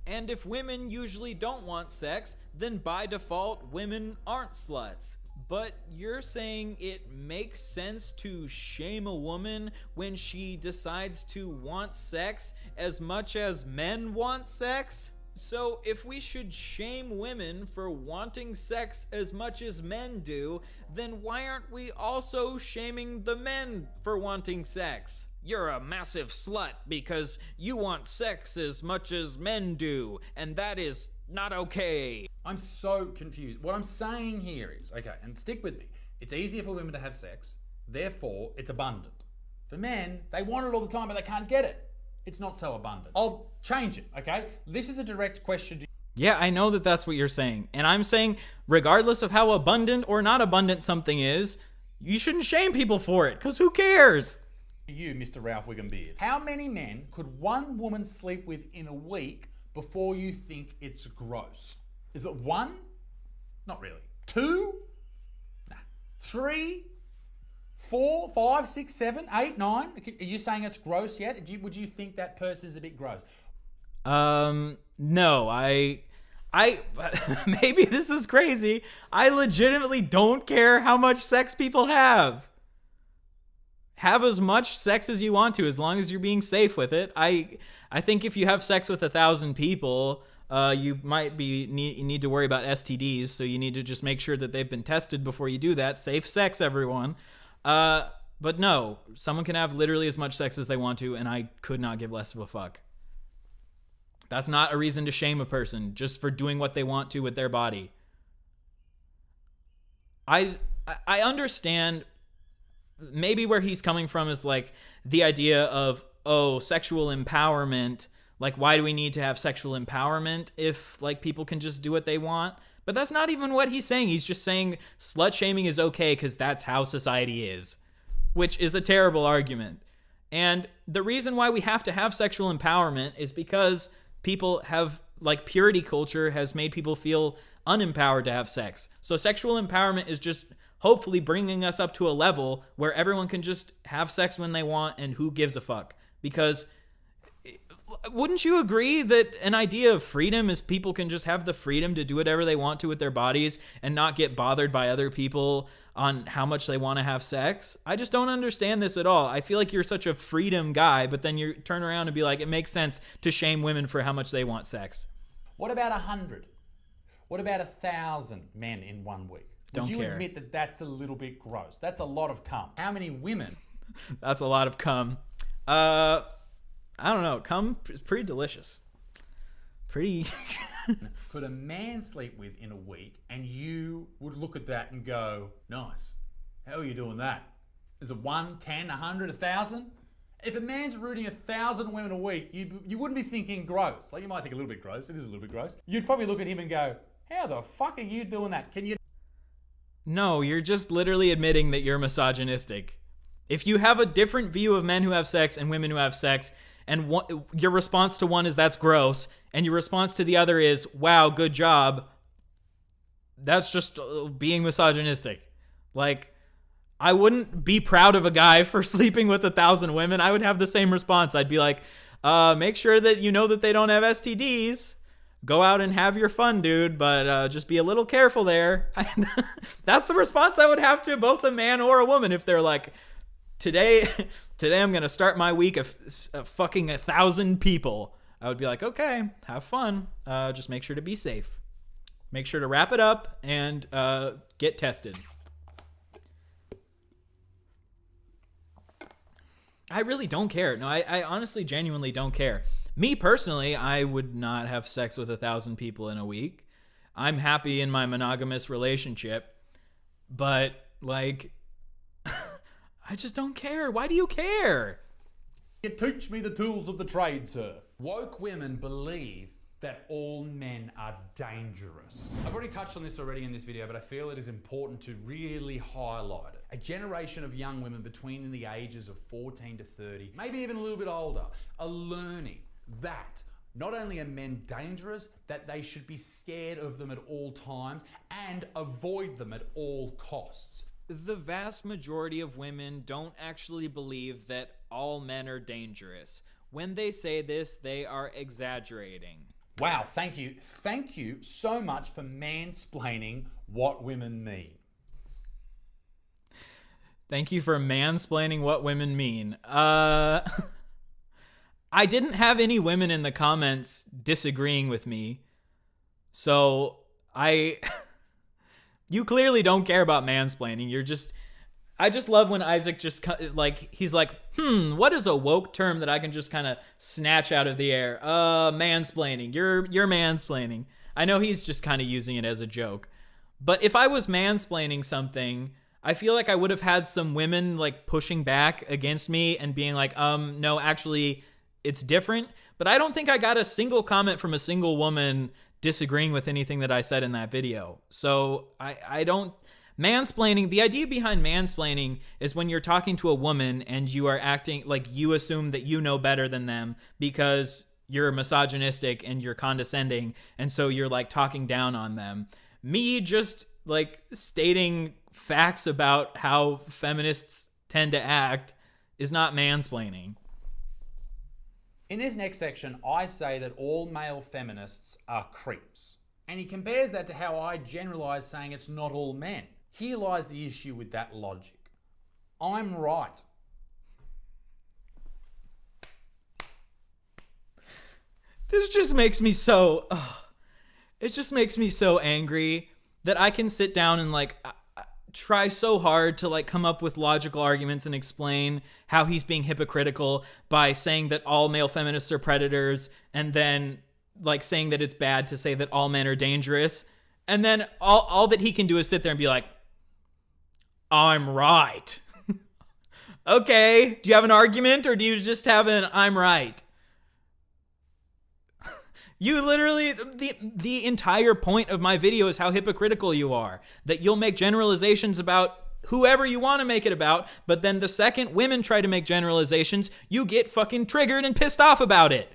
And if women usually don't want sex, then by default, women aren't sluts. But you're saying it makes sense to shame a woman when she decides to want sex as much as men want sex? So if we should shame women for wanting sex as much as men do, then why aren't we also shaming the men for wanting sex? You're a massive slut because you want sex as much as men do, and that is not okay. I'm so confused. What I'm saying here is, okay, and stick with me, it's easier for women to have sex, therefore it's abundant. For men, they want it all the time, but they can't get it. It's not so abundant. I'll change it, okay? This is a direct question to you. Yeah, I know that that's what you're saying. And I'm saying, regardless of how abundant or not abundant something is, you shouldn't shame people for it, because who cares? You, Mr. Ralph Wiggum Beard. How many men could one woman sleep with in a week before you think it's gross? Is it 1? Not really. 2? Nah. 3? 4, 5, 6, 7, 8, 9? Are you saying it's gross yet? Would you think that person is a bit gross? No, I maybe this is crazy. I legitimately don't care how much sex people have. Have as much sex as you want to, as long as you're being safe with it. I think if you have sex with 1,000 people, you might need to worry about STDs. So you need to just make sure that they've been tested before you do that. Safe sex, everyone. But no, someone can have literally as much sex as they want to, and I could not give less of a fuck. That's not a reason to shame a person just for doing what they want to with their body. I understand maybe where he's coming from is like the idea of, oh, sexual empowerment. Like, why do we need to have sexual empowerment if like people can just do what they want? But that's not even what he's saying. He's just saying slut shaming is okay because that's how society is, which is a terrible argument. And the reason why we have to have sexual empowerment is because people have, like, purity culture has made people feel unempowered to have sex. So sexual empowerment is just hopefully bringing us up to a level where everyone can just have sex when they want and who gives a fuck. Because wouldn't you agree that an idea of freedom is people can just have the freedom to do whatever they want to with their bodies and not get bothered by other people on how much they want to have sex? I just don't understand this at all. I feel like you're such a freedom guy, but then you turn around and be like, it makes sense to shame women for how much they want sex. What about 100? What about 1,000 men in 1 week? Would you admit that that's a little bit gross? That's a lot of cum. How many women? That's a lot of cum. I don't know. Cum is pretty delicious. Pretty. Could a man sleep with in a week and you would look at that and go, nice. How are you doing that? Is it 1, 10, 100, 1,000? If a man's rooting 1,000 women a week, you wouldn't be thinking gross. Like, you might think a little bit gross. It is a little bit gross. You'd probably look at him and go, how the fuck are you doing that? Can you? No, you're just literally admitting that you're misogynistic. If you have a different view of men who have sex and women who have sex, and your response to one is that's gross, and your response to the other is, wow, good job, that's just being misogynistic. Like, I wouldn't be proud of a guy for sleeping with 1,000 women. I would have the same response. I'd be like, make sure that you know that they don't have STDs. Go out and have your fun, dude, but just be a little careful there. That's the response I would have to both a man or a woman if they're like, today I'm going to start my week of fucking 1,000 people. I would be like, okay, have fun. Just make sure to be safe. Make sure to wrap it up and get tested. I really don't care. No, I honestly, genuinely don't care. Me personally, I would not have sex with 1,000 people in a week. I'm happy in my monogamous relationship, but like, I just don't care. Why do you care? Teach me the tools of the trade, sir. Woke women believe that all men are dangerous. I've already touched on this already in this video, but I feel it is important to really highlight it. A generation of young women between the ages of 14 to 30, maybe even a little bit older, are learning that not only are men dangerous, that they should be scared of them at all times and avoid them at all costs. The vast majority of women don't actually believe that all men are dangerous. When they say this, they are exaggerating. Wow, thank you. Thank you so much for mansplaining what women mean. Thank you for mansplaining what women mean. I didn't have any women in the comments disagreeing with me. So you clearly don't care about mansplaining. I just love when Isaac just he's like, what is a woke term that I can just kind of snatch out of the air? Mansplaining. You're mansplaining. I know he's just kind of using it as a joke. But if I was mansplaining something, I feel like I would have had some women like pushing back against me and being like, no, actually it's different. But I don't think I got a single comment from a single woman disagreeing with anything that I said in that video. So I don't... Mansplaining, the idea behind mansplaining is when you're talking to a woman and you are acting like you assume that you know better than them because you're misogynistic and you're condescending, and so you're like talking down on them. Me just like stating facts about how feminists tend to act is not mansplaining. In this next section, I say that all male feminists are creeps. And he compares that to how I generalize saying it's not all men. Here lies the issue with that logic. I'm right. This just makes me so... it just makes me so angry that I can sit down and like try so hard to like come up with logical arguments and explain how he's being hypocritical by saying that all male feminists are predators and then like saying that it's bad to say that all men are dangerous. And then all that he can do is sit there and be like, I'm right. Okay, do you have an argument or do you just have an I'm right? You literally, the entire point of my video is how hypocritical you are. That you'll make generalizations about whoever you want to make it about, but then the second women try to make generalizations, you get fucking triggered and pissed off about it.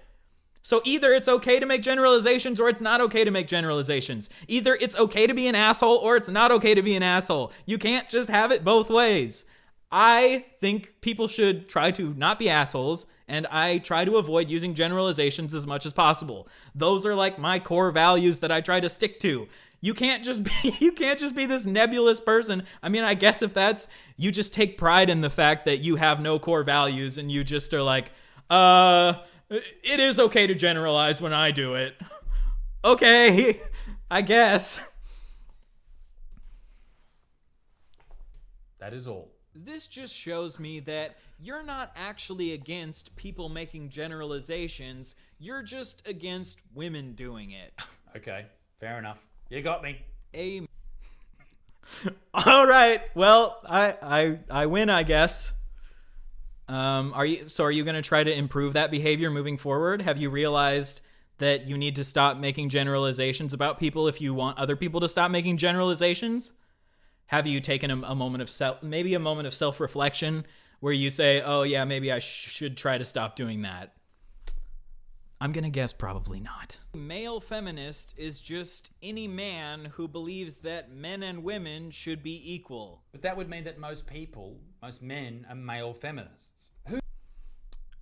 So either it's okay to make generalizations or it's not okay to make generalizations. Either it's okay to be an asshole or it's not okay to be an asshole. You can't just have it both ways. I think people should try to not be assholes, and I try to avoid using generalizations as much as possible. Those are like my core values that I try to stick to. You can't just be this nebulous person. I mean, I guess if that's, you just take pride in the fact that you have no core values and you just are like, it is okay to generalize when I do it. Okay, I guess. That is all. This just shows me that you're not actually against people making generalizations. You're just against women doing it. Okay, fair enough. You got me. All right. Well, I win, I guess. Are you going to try to improve that behavior moving forward? Have you realized that you need to stop making generalizations about people if you want other people to stop making generalizations? Have you taken a moment of self-reflection where you say, oh yeah, maybe I should try to stop doing that? I'm going to guess probably not. Male feminist is just any man who believes that men and women should be equal. But that would mean that most men are male feminists.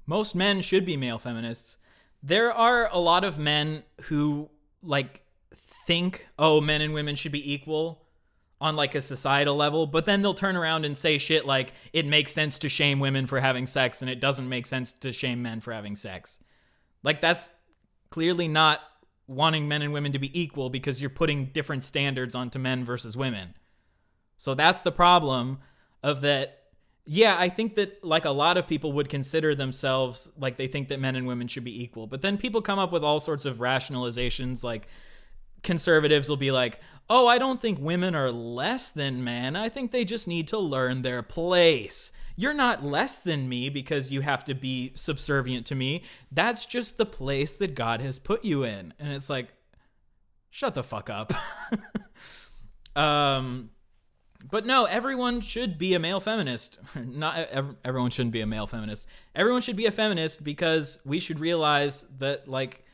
Most men should be male feminists. There are a lot of men who like think, oh, men and women should be equal on like a societal level, but then they'll turn around and say shit like it makes sense to shame women for having sex and it doesn't make sense to shame men for having sex. Like that's clearly not wanting men and women to be equal because you're putting different standards onto men versus women. So that's the problem of that. Yeah, I think that like a lot of people would consider themselves like they think that men and women should be equal. But then people come up with all sorts of rationalizations, like conservatives will be like, oh, I don't think women are less than men. I think they just need to learn their place. You're not less than me because you have to be subservient to me. That's just the place that God has put you in. And it's like, shut the fuck up. But no, everyone should be a male feminist. Not everyone shouldn't be a male feminist. Everyone should be a feminist because we should realize that, like,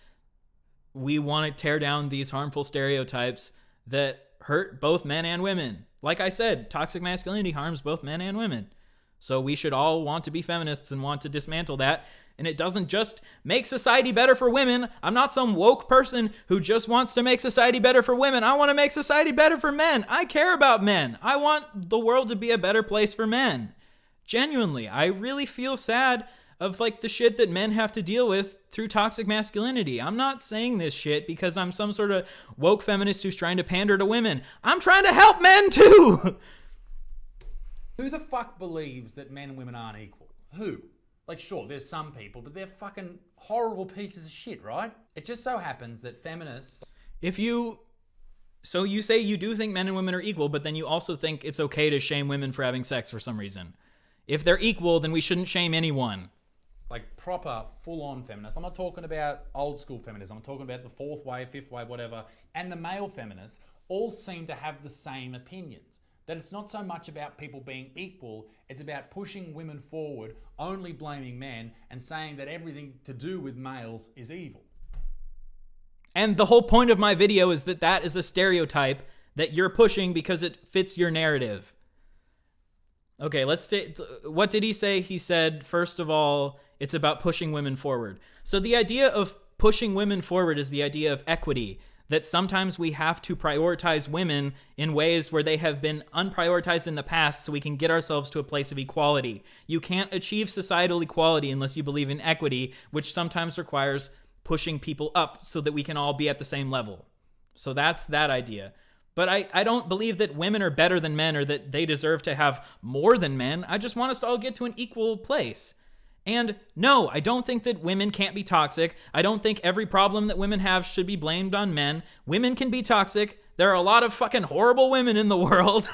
we want to tear down these harmful stereotypes that hurt both men and women. Like I said, toxic masculinity harms both men and women. So we should all want to be feminists and want to dismantle that. And it doesn't just make society better for women. I'm not some woke person who just wants to make society better for women. I want to make society better for men. I care about men. I want the world to be a better place for men. Genuinely, I really feel sad of like the shit that men have to deal with through toxic masculinity. I'm not saying this shit because I'm some sort of woke feminist who's trying to pander to women. I'm trying to help men too. Who the fuck believes that men and women aren't equal? Who? Like, sure, there's some people, but they're fucking horrible pieces of shit, right? It just so happens that feminists... So you say you do think men and women are equal, but then you also think it's okay to shame women for having sex for some reason. If they're equal, then we shouldn't shame anyone. Like proper, full-on feminists. I'm not talking about old school feminism. I'm talking about the fourth wave, fifth wave, whatever. And the male feminists all seem to have the same opinions. That it's not so much about people being equal, it's about pushing women forward, only blaming men, and saying that everything to do with males is evil. And the whole point of my video is that that is a stereotype that you're pushing because it fits your narrative. Okay, what did he say? He said, first of all, it's about pushing women forward. So the idea of pushing women forward is the idea of equity. That sometimes we have to prioritize women in ways where they have been unprioritized in the past so we can get ourselves to a place of equality. You can't achieve societal equality unless you believe in equity, which sometimes requires pushing people up so that we can all be at the same level. So that's that idea. But I don't believe that women are better than men or that they deserve to have more than men. I just want us to all get to an equal place. And no, I don't think that women can't be toxic. I don't think every problem that women have should be blamed on men. Women can be toxic. There are a lot of fucking horrible women in the world.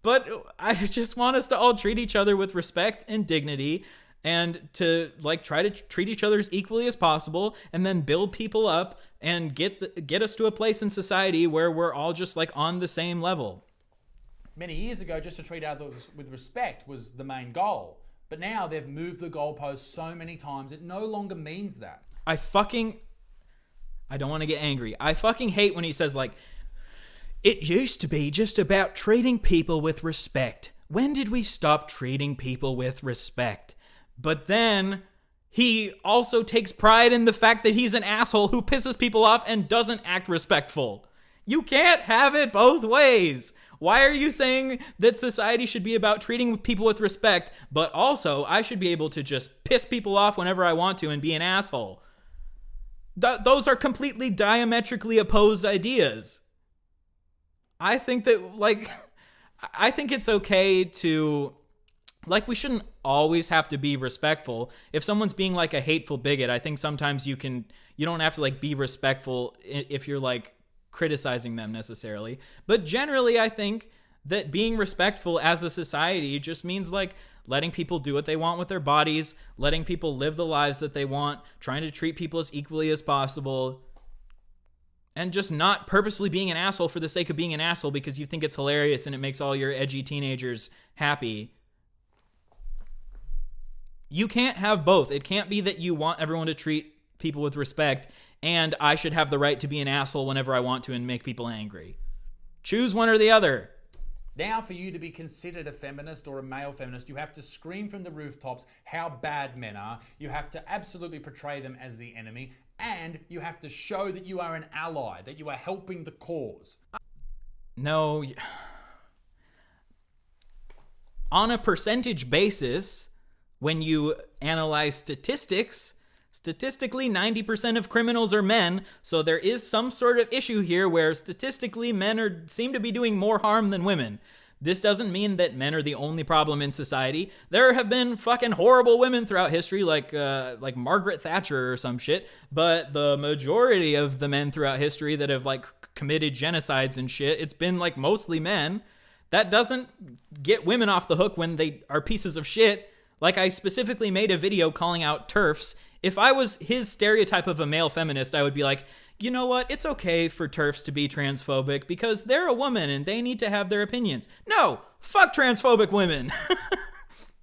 But I just want us to all treat each other with respect and dignity and to like try to treat each other as equally as possible and then build people up and get us to a place in society where we're all just like on the same level. Many years ago, just to treat others with respect was the main goal. But now they've moved the goalposts so many times, it no longer means that. I don't want to get angry. I fucking hate when he says like, it used to be just about treating people with respect. When did we stop treating people with respect? But then he also takes pride in the fact that he's an asshole who pisses people off and doesn't act respectful. You can't have it both ways. Why are you saying that society should be about treating people with respect, but also I should be able to just piss people off whenever I want to and be an asshole? Those are completely diametrically opposed ideas. I think that, like, I think it's okay to, like, we shouldn't always have to be respectful. If someone's being, like, a hateful bigot, I think sometimes you don't have to, like, be respectful if you're, like, criticizing them necessarily. But generally, I think that being respectful as a society just means like letting people do what they want with their bodies, letting people live the lives that they want, trying to treat people as equally as possible, and just not purposely being an asshole for the sake of being an asshole because you think it's hilarious and it makes all your edgy teenagers happy. You can't have both. It can't be that you want everyone to treat people with respect and I should have the right to be an asshole whenever I want to and make people angry. Choose one or the other. Now, for you to be considered a feminist or a male feminist, you have to scream from the rooftops how bad men are. You have to absolutely portray them as the enemy. And you have to show that you are an ally, that you are helping the cause. No. On a percentage basis, when you analyze statistics, Statistically, 90% of criminals are men, so there is some sort of issue here where statistically men seem to be doing more harm than women. This doesn't mean that men are the only problem in society. There have been fucking horrible women throughout history, like Margaret Thatcher or some shit, but the majority of the men throughout history that have like committed genocides and shit, it's been like mostly men. That doesn't get women off the hook when they are pieces of shit. Like, I specifically made a video calling out TERFs. If I was his stereotype of a male feminist, I would be like, you know what? It's okay for TERFs to be transphobic because they're a woman and they need to have their opinions. No, fuck transphobic women.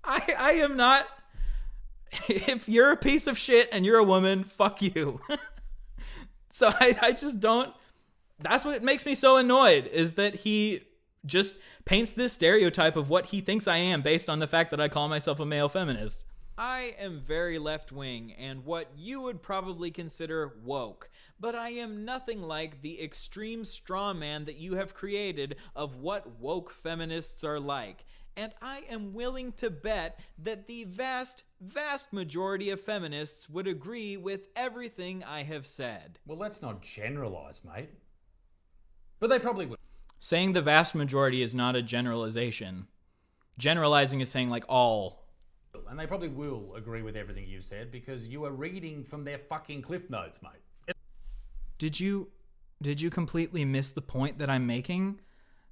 I am not. If you're a piece of shit and you're a woman, fuck you. So I just don't. That's what makes me so annoyed, is that he just paints this stereotype of what he thinks I am based on the fact that I call myself a male feminist. I am very left-wing and what you would probably consider woke, but I am nothing like the extreme straw man that you have created of what woke feminists are like. And I am willing to bet that the vast, vast majority of feminists would agree with everything I have said. Well, let's not generalize, mate. But they probably would. Saying the vast majority is not a generalization. Generalizing is saying like all. And they probably will agree with everything you said because you are reading from their fucking cliff notes, mate. Did you completely miss the point that I'm making?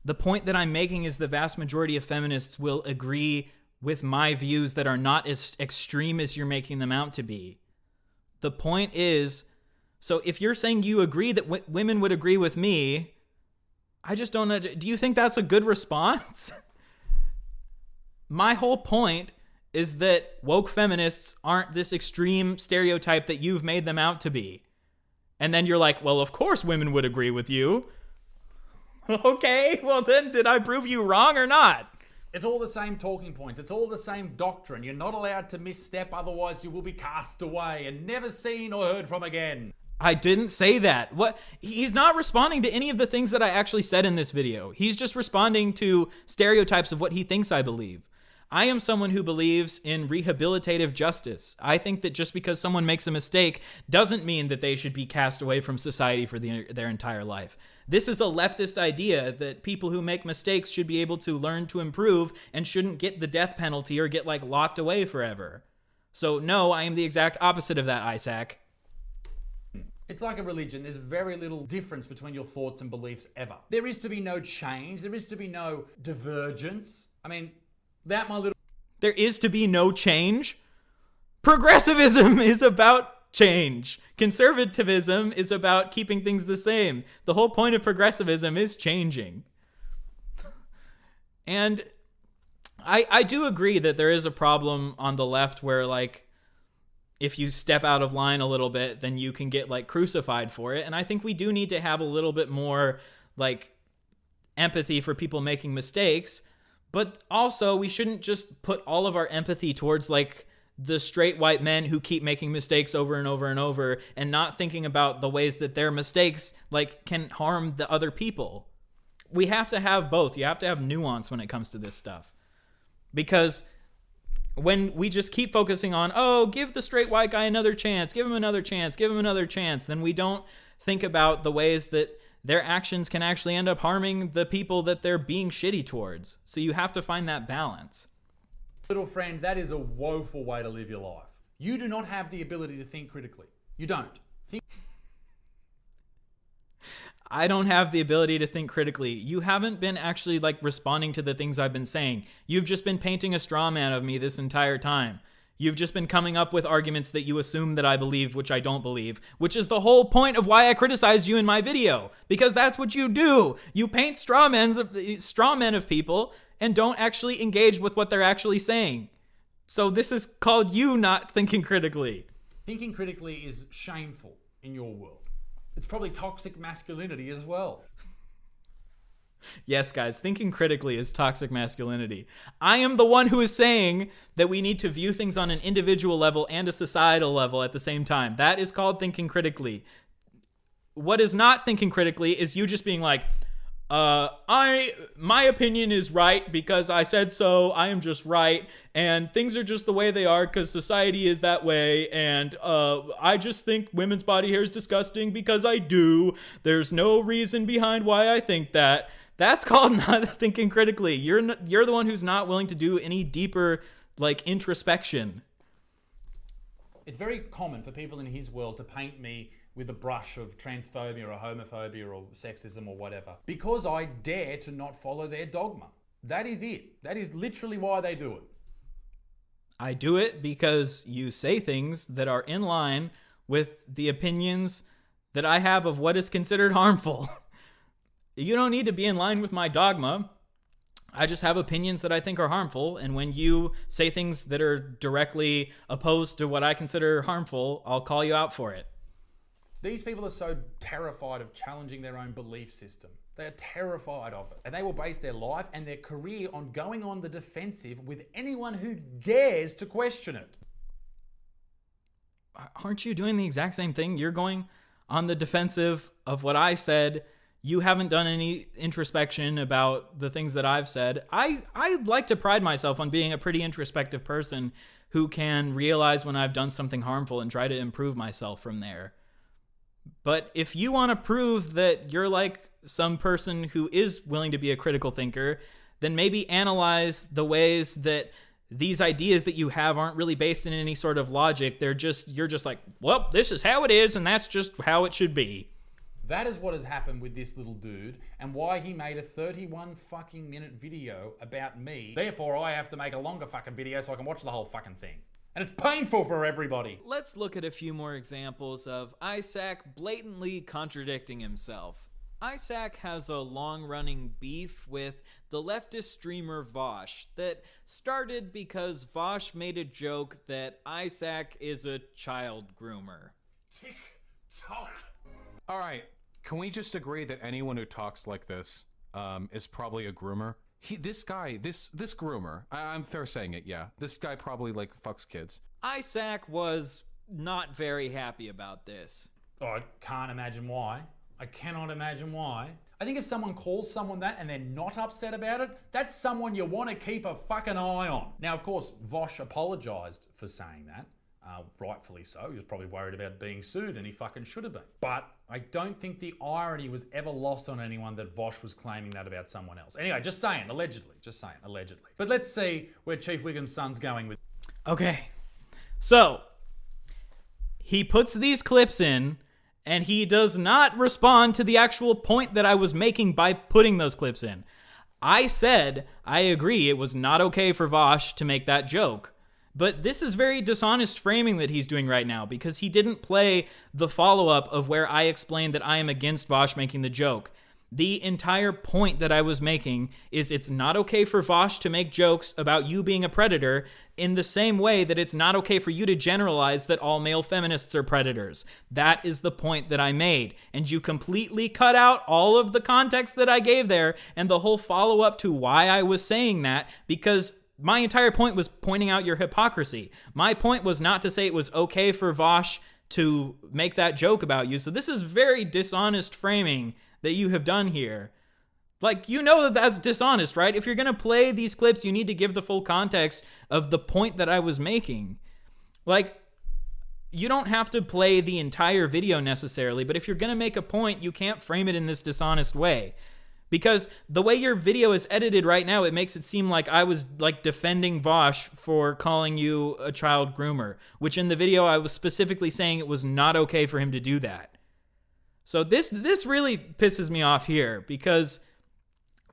The point that I'm making is the vast majority of feminists will agree with my views that are not as extreme as you're making them out to be. The point is, so if you're saying you agree that women would agree with me, I just don't know. Do you think that's a good response? My whole point is that woke feminists aren't this extreme stereotype that you've made them out to be. And then you're like, well, of course women would agree with you. Okay, well then, did I prove you wrong or not? It's all the same talking points. It's all the same doctrine. You're not allowed to misstep, otherwise you will be cast away and never seen or heard from again. I didn't say that. What? He's not responding to any of the things that I actually said in this video. He's just responding to stereotypes of what he thinks I believe. I am someone who believes in rehabilitative justice. I think that just because someone makes a mistake doesn't mean that they should be cast away from society for their entire life. This is a leftist idea that people who make mistakes should be able to learn to improve and shouldn't get the death penalty or get like locked away forever. So no, I am the exact opposite of that, Isaac. It's like a religion. There's very little difference between your thoughts and beliefs ever. There is to be no change. There is to be no divergence. I mean, there is to be no change? Progressivism is about change. Conservatism is about keeping things the same. The whole point of progressivism is changing. And I do agree that there is a problem on the left where, like, if you step out of line a little bit, then you can get like crucified for it. And I think we do need to have a little bit more like empathy for people making mistakes. But also we shouldn't just put all of our empathy towards like the straight white men who keep making mistakes over and over and over and not thinking about the ways that their mistakes like can harm the other people. We have to have both. You have to have nuance when it comes to this stuff. Because when we just keep focusing on, oh, give the straight white guy another chance, give him another chance, give him another chance, then we don't think about the ways that their actions can actually end up harming the people that they're being shitty towards. So you have to find that balance. Little friend, that is a woeful way to live your life. You do not have the ability to think critically. You don't. I don't have the ability to think critically. You haven't been actually like responding to the things I've been saying. You've just been painting a straw man of me this entire time. You've just been coming up with arguments that you assume that I believe, which I don't believe, which is the whole point of why I criticized you in my video, because that's what you do. You paint straw men of people and don't actually engage with what they're actually saying. So this is called you not thinking critically. Thinking critically is shameful in your world. It's probably toxic masculinity as well. Yes, guys, thinking critically is toxic masculinity. I am the one who is saying that we need to view things on an individual level and a societal level at the same time. That is called thinking critically. What is not thinking critically is you just being like, my opinion is right because I said so. I am just right, and things are just the way they are because society is that way. And I just think women's body hair is disgusting because I do. There's no reason behind why I think that. That's called not thinking critically. You're the one who's not willing to do any deeper like introspection. It's very common for people in his world to paint me with a brush of transphobia or homophobia or sexism or whatever, because I dare to not follow their dogma. That is it. That is literally why they do it. I do it because you say things that are in line with the opinions that I have of what is considered harmful. You don't need to be in line with my dogma. I just have opinions that I think are harmful, and when you say things that are directly opposed to what I consider harmful, I'll call you out for it. These people are so terrified of challenging their own belief system. They are terrified of it. And they will base their life and their career on going on the defensive with anyone who dares to question it. Aren't you doing the exact same thing? You're going on the defensive of what I said. You haven't done any introspection about the things that I've said. I like to pride myself on being a pretty introspective person who can realize when I've done something harmful and try to improve myself from there. But if you want to prove that you're like some person who is willing to be a critical thinker, then maybe analyze the ways that these ideas that you have aren't really based in any sort of logic. You're just like, well, this is how it is, and that's just how it should be. That is what has happened with this little dude and why he made a 31 fucking minute video about me. Therefore, I have to make a longer fucking video so I can watch the whole fucking thing. And it's painful for everybody. Let's look at a few more examples of Isaac blatantly contradicting himself. Isaac has a long-running beef with the leftist streamer Vosh that started because Vosh made a joke that Isaac is a child groomer. Tick tock. All right, can we just agree that anyone who talks like this is probably a groomer? This groomer, I'm fair saying it, yeah. This guy probably like fucks kids. Isaac was not very happy about this. Oh, I can't imagine why. I cannot imagine why. I think if someone calls someone that and they're not upset about it, that's someone you want to keep a fucking eye on. Now, of course, Vosh apologised for saying that. Rightfully so. He was probably worried about being sued, and he fucking should have been. But I don't think the irony was ever lost on anyone that Vosh was claiming that about someone else. Anyway, just saying, allegedly. But let's see where Chief Wiggum's son's going with. Okay. So, he puts these clips in, and he does not respond to the actual point that I was making by putting those clips in. I said, I agree, it was not okay for Vosh to make that joke. But this is very dishonest framing that he's doing right now because he didn't play the follow-up of where I explained that I am against Vosh making the joke. The entire point that I was making is it's not okay for Vosh to make jokes about you being a predator in the same way that it's not okay for you to generalize that all male feminists are predators. That is the point that I made. And you completely cut out all of the context that I gave there and the whole follow-up to why I was saying that because my entire point was pointing out your hypocrisy. My point was not to say it was okay for Vosh to make that joke about you. So this is very dishonest framing that you have done here. Like, you know that that's dishonest, right? If you're going to play these clips, you need to give the full context of the point that I was making. Like, you don't have to play the entire video necessarily, but if you're going to make a point, you can't frame it in this dishonest way. Because the way your video is edited right now, it makes it seem like I was like defending Vosh for calling you a child groomer, which in the video I was specifically saying it was not okay for him to do that. So this really pisses me off here because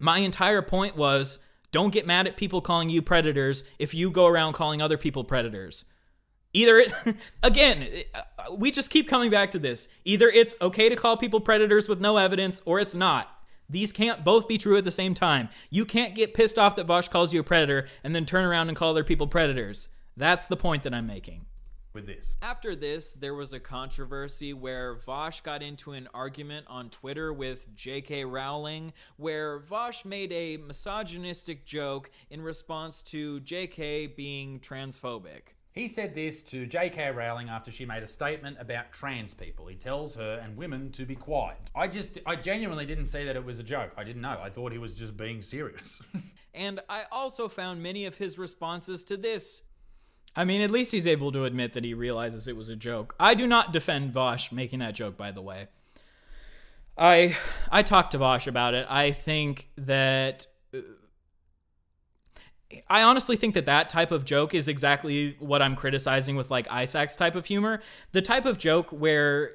my entire point was don't get mad at people calling you predators if you go around calling other people predators. Either we just keep coming back to this. Either it's okay to call people predators with no evidence or it's not. These can't both be true at the same time. You can't get pissed off that Vosh calls you a predator and then turn around and call other people predators. That's the point that I'm making. With this. After this, there was a controversy where Vosh got into an argument on Twitter with J.K. Rowling, where Vosh made a misogynistic joke in response to J.K. being transphobic. He said this to J.K. Rowling after she made a statement about trans people. He tells her and women to be quiet. I genuinely didn't see that it was a joke. I didn't know. I thought he was just being serious. And I also found many of his responses to this. I mean, at least he's able to admit that he realizes it was a joke. I do not defend Vosh making that joke, by the way. I talked to Vosh about it. I think that... I honestly think that that type of joke is exactly what I'm criticizing with like Isaac's type of humor. The type of joke where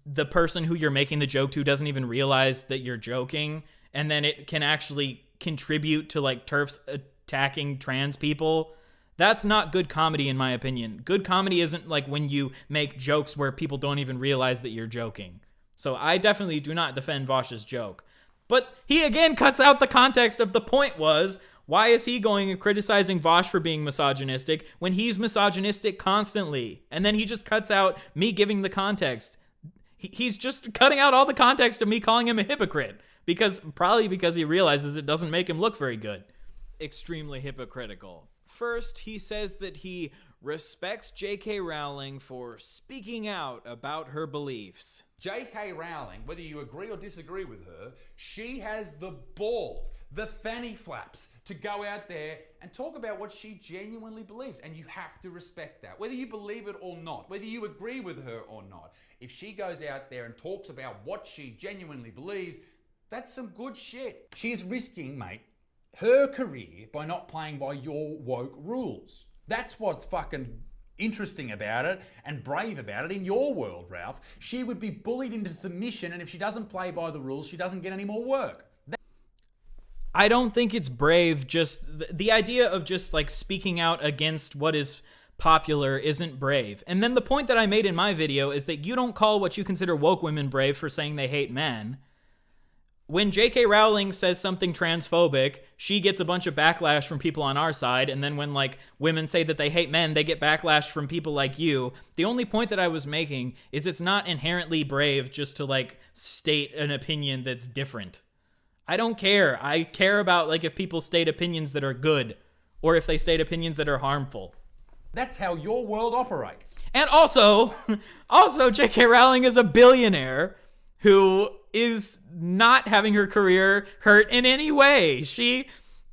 the person who you're making the joke to doesn't even realize that you're joking, and then it can actually contribute to like TERFs attacking trans people. That's not good comedy in my opinion. Good comedy isn't like when you make jokes where people don't even realize that you're joking. So I definitely do not defend Vosh's joke. But he again cuts out the context of the point was, why is he going and criticizing Vosh for being misogynistic when he's misogynistic constantly? And then he just cuts out me giving the context. He's just cutting out all the context of me calling him a hypocrite. Probably because he realizes it doesn't make him look very good. Extremely hypocritical. First, he says that he respects J.K. Rowling for speaking out about her beliefs. J.K. Rowling, whether you agree or disagree with her, she has the balls, the fanny flaps to go out there and talk about what she genuinely believes. And you have to respect that, whether you believe it or not, whether you agree with her or not. If she goes out there and talks about what she genuinely believes, that's some good shit. She is risking, mate, her career by not playing by your woke rules. That's what's fucking interesting about it and brave about it in your world, Ralph. She would be bullied into submission, and if she doesn't play by the rules, she doesn't get any more work. I don't think it's brave. Just the idea of just like speaking out against what is popular isn't brave. And then the point that I made in my video is that you don't call what you consider woke women brave for saying they hate men. When J.K. Rowling says something transphobic, she gets a bunch of backlash from people on our side, and then when, like, women say that they hate men, they get backlash from people like you. The only point that I was making is it's not inherently brave just to, like, state an opinion that's different. I don't care. I care about, like, if people state opinions that are good, or if they state opinions that are harmful. That's how your world operates. And also J.K. Rowling is a billionaire who is not having her career hurt in any way.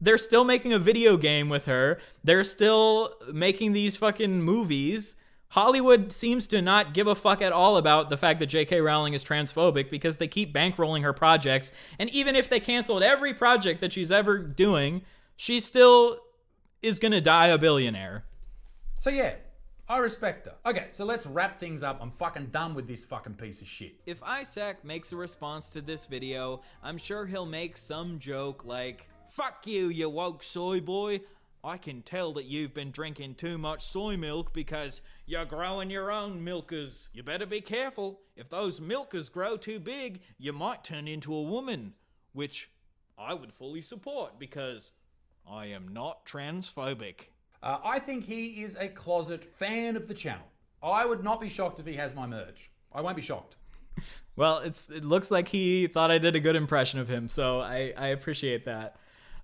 They're still making a video game with her. They're still making these fucking movies. Hollywood seems to not give a fuck at all about the fact that J.K. Rowling is transphobic because they keep bankrolling her projects. And even if they canceled every project that she's ever doing, she still is gonna die a billionaire. So yeah, I respect her. Okay, so let's wrap things up. I'm fucking done with this fucking piece of shit. If Isaac makes a response to this video, I'm sure he'll make some joke like, "Fuck you, you woke soy boy. I can tell that you've been drinking too much soy milk because you're growing your own milkers. You better be careful. If those milkers grow too big, you might turn into a woman." Which I would fully support because I am not transphobic. I think he is a closet fan of the channel. I would not be shocked if he has my merch. I won't be shocked. Well, it looks like he thought I did a good impression of him, so I appreciate that.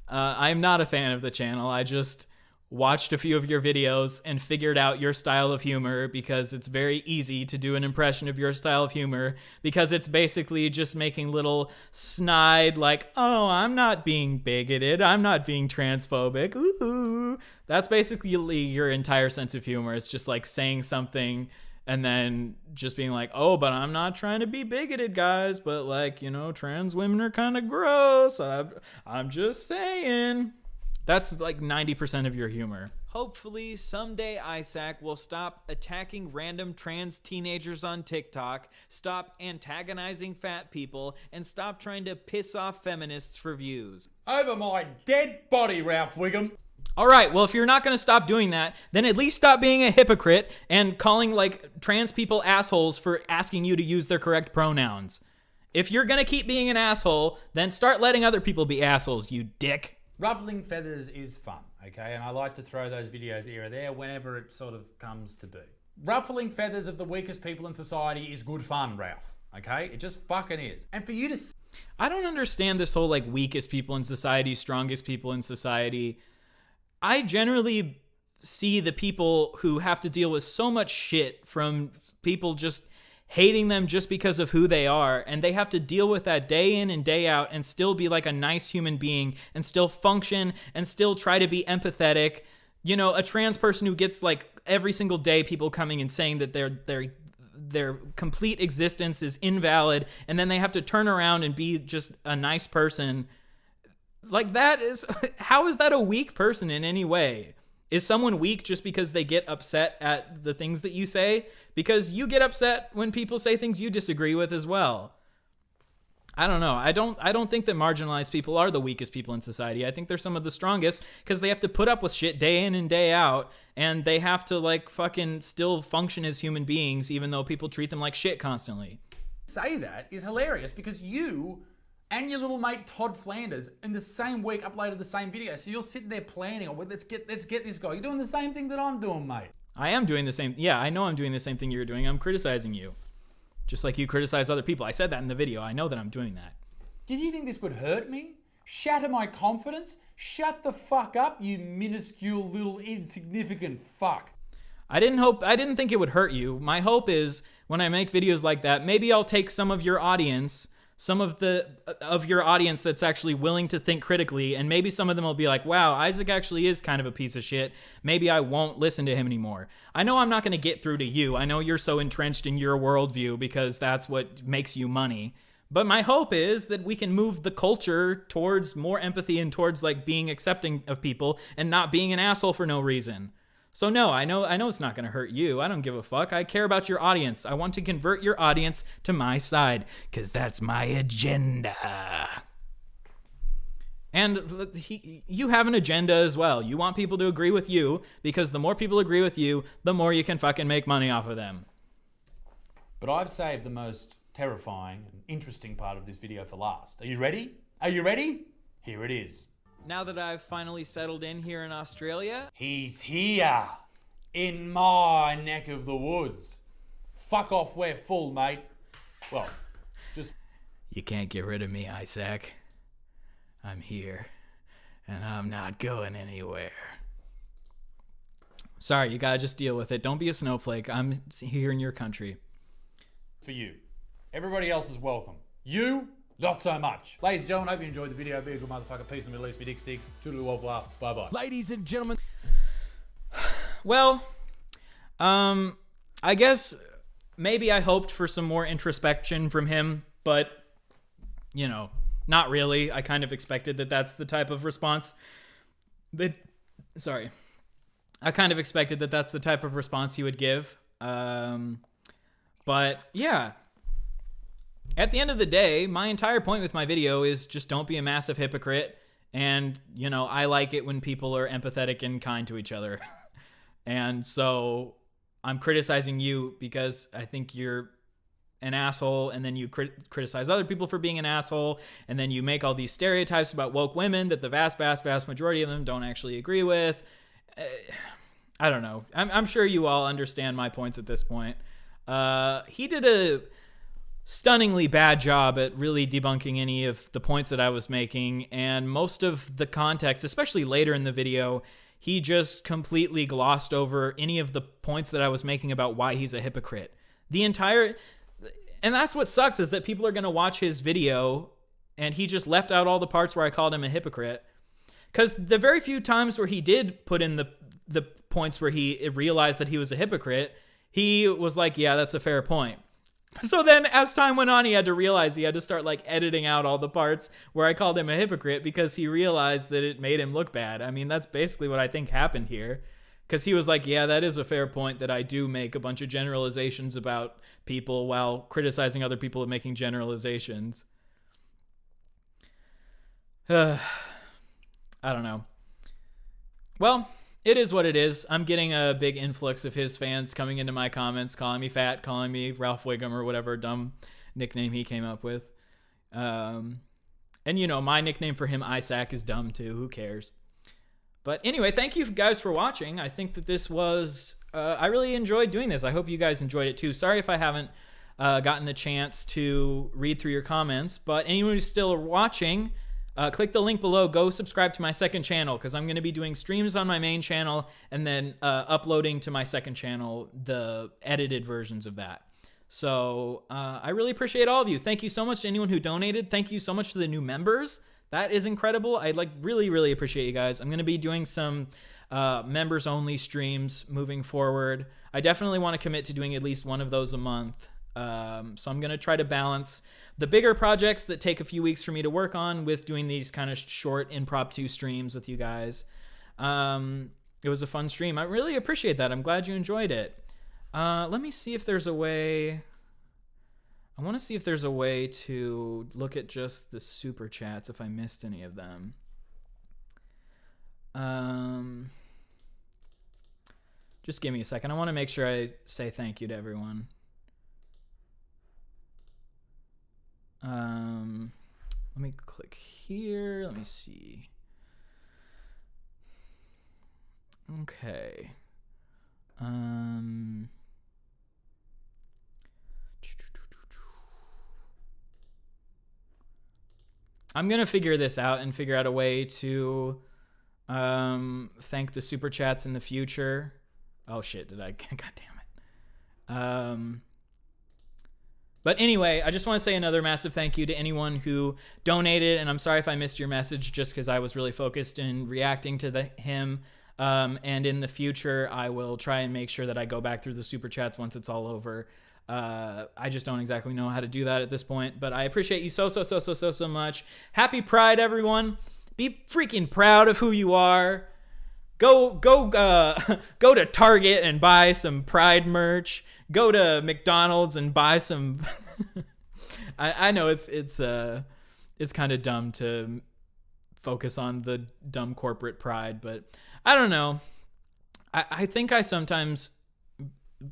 I'm not a fan of the channel. I just watched a few of your videos and figured out your style of humor because it's very easy to do an impression of your style of humor because it's basically just making little snide like, oh, I'm not being bigoted. I'm not being transphobic. Ooh. That's basically your entire sense of humor. It's just like saying something and then just being like, oh, but I'm not trying to be bigoted, guys. But like, you know, trans women are kind of gross. I'm just saying. That's like 90% of your humor. Hopefully, someday Isaac will stop attacking random trans teenagers on TikTok, stop antagonizing fat people, and stop trying to piss off feminists for views. Over my dead body, Ralph Wiggum. All right, well, if you're not going to stop doing that, then at least stop being a hypocrite and calling, like, trans people assholes for asking you to use their correct pronouns. If you're going to keep being an asshole, then start letting other people be assholes, you dick. Ruffling feathers is fun, okay? And I like to throw those videos here or there whenever it sort of comes to be. Ruffling feathers of the weakest people in society is good fun, Ralph, okay? It just fucking is. And for you to... I don't understand this whole, like, weakest people in society, strongest people in society. I generally see the people who have to deal with so much shit from people just hating them just because of who they are, and they have to deal with that day in and day out and still be like a nice human being and still function and still try to be empathetic. You know, a trans person who gets like every single day people coming and saying that their complete existence is invalid, and then they have to turn around and be just a nice person. Like, that is, how is that a weak person in any way? Is someone weak just because they get upset at the things that you say? Because you get upset when people say things you disagree with as well. I don't know. I don't think that marginalized people are the weakest people in society. I think they're some of the strongest because they have to put up with shit day in and day out, and they have to like fucking still function as human beings even though people treat them like shit constantly. Say that is hilarious because you and your little mate Todd Flanders in the same week uploaded the same video. So you're sitting there planning, oh, well, let's get this guy. You're doing the same thing that I'm doing, mate. I am doing the same. Yeah, I know I'm doing the same thing you're doing. I'm criticizing you. Just like you criticize other people. I said that in the video. I know that I'm doing that. Did you think this would hurt me? Shatter my confidence? Shut the fuck up, you minuscule little insignificant fuck. I didn't think it would hurt you. My hope is when I make videos like that, maybe I'll take some of your audience, your audience that's actually willing to think critically, and maybe some of them will be like, wow, Isaac actually is kind of a piece of shit. Maybe I won't listen to him anymore. I know I'm not going to get through to you. I know you're so entrenched in your worldview because that's what makes you money. But my hope is that we can move the culture towards more empathy and towards like being accepting of people and not being an asshole for no reason. So no, I know it's not going to hurt you. I don't give a fuck. I care about your audience. I want to convert your audience to my side because that's my agenda. And you have an agenda as well. You want people to agree with you because the more people agree with you, the more you can fucking make money off of them. But I've saved the most terrifying and interesting part of this video for last. Are you ready? Are you ready? Here it is. Now that I've finally settled in here in Australia, he's here in my neck of the woods. Fuck off, we're full, mate. Well, just... You can't get rid of me, Isaac. I'm here, and I'm not going anywhere. Sorry, you gotta just deal with it. Don't be a snowflake. I'm here in your country. For you. Everybody else is welcome. You... not so much. Ladies and gentlemen, hope you enjoyed the video. Be a good motherfucker. Peace in the Middle East. Be dick sticks. Toodaloo, bye-bye. Ladies and gentlemen. Well, I guess maybe I hoped for some more introspection from him, but, you know, not really. I kind of expected that that's the type of response that... Sorry. I kind of expected that that's the type of response he would give. But, yeah. At the end of the day, my entire point with my video is just don't be a massive hypocrite. And, you know, I like it when people are empathetic and kind to each other. And so I'm criticizing you because I think you're an asshole, and then you criticize other people for being an asshole, and then you make all these stereotypes about woke women that the vast majority of them don't actually agree with. I don't know. I'm sure you all understand my points at this point. He did a stunningly bad job at really debunking any of the points that I was making, and most of the context, especially later in the video, he just completely glossed over any of the points that I was making about why he's a hypocrite. And that's what sucks, is that people are going to watch his video and he just left out all the parts where I called him a hypocrite. Because the very few times where he did put in the points where he realized that he was a hypocrite, he was like, yeah, that's a fair point. So then as time went on, he had to realize he had to start like editing out all the parts where I called him a hypocrite because he realized that it made him look bad. I mean, that's basically what I think happened here. Because he was like, yeah, that is a fair point that I do make a bunch of generalizations about people while criticizing other people of making generalizations. I don't know. Well, it is what it is. I'm getting a big influx of his fans coming into my comments, calling me fat, calling me Ralph Wiggum or whatever dumb nickname he came up with. And, you know, my nickname for him, Isaac, is dumb too. Who cares? But anyway, thank you guys for watching. I think that this was... I really enjoyed doing this. I hope you guys enjoyed it too. Sorry if I haven't gotten the chance to read through your comments, but anyone who's still watching, click the link below. Go subscribe to my second channel because I'm going to be doing streams on my main channel and then uploading to my second channel the edited versions of that. So I really appreciate all of you. Thank you so much to anyone who donated. Thank you so much to the new members. That is incredible. I really appreciate you guys. I'm going to be doing some members only streams moving forward. I definitely want to commit to doing at least one of those a month. So I'm going to try to balance the bigger projects that take a few weeks for me to work on with doing these kind of short impromptu streams with you guys. It was a fun stream. I really appreciate that. I'm glad you enjoyed it. Let me see if there's a way. I want to see if there's a way to look at just the super chats if I missed any of them. Just give me a second. I want to make sure I say thank you to everyone. Let me click here. Let me see. Okay. I'm gonna figure this out and figure out a way to thank the super chats in the future. Oh shit, did I? God damn it. But anyway, I just want to say another massive thank you to anyone who donated, and I'm sorry if I missed your message just because I was really focused in reacting to him. And in the future, I will try and make sure that I go back through the super chats once it's all over. I just don't exactly know how to do that at this point, but I appreciate you so much. Happy Pride, everyone. Be freaking proud of who you are. Go to Target and buy some Pride merch. Go to McDonald's and buy some. I know it's kind of dumb to focus on the dumb corporate pride, but I don't know. I think I sometimes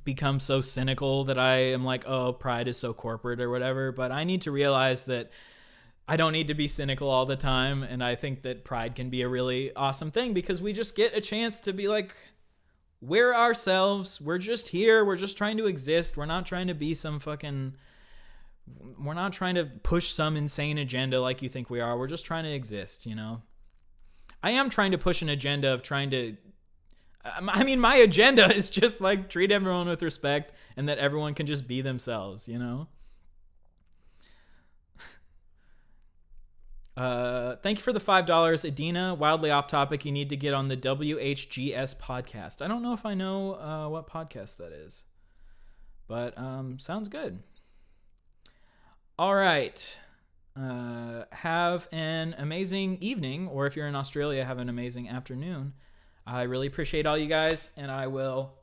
become so cynical that I am like, oh, pride is so corporate or whatever. But I need to realize that I don't need to be cynical all the time. And I think that pride can be a really awesome thing because we just get a chance to be like, we're ourselves. We're just here. We're just trying to exist. We're not trying to be some fucking... We're not trying to push some insane agenda like you think we are. We're just trying to exist, you know? I am trying to push an agenda of trying to... I mean, my agenda is just like treat everyone with respect and that everyone can just be themselves, you know? Thank you for the $5. Adina, wildly off topic. You need to get on the WHGS podcast. I don't know if I know what podcast that is, but sounds good. All right. Have an amazing evening, or if you're in Australia, have an amazing afternoon. I really appreciate all you guys, and I will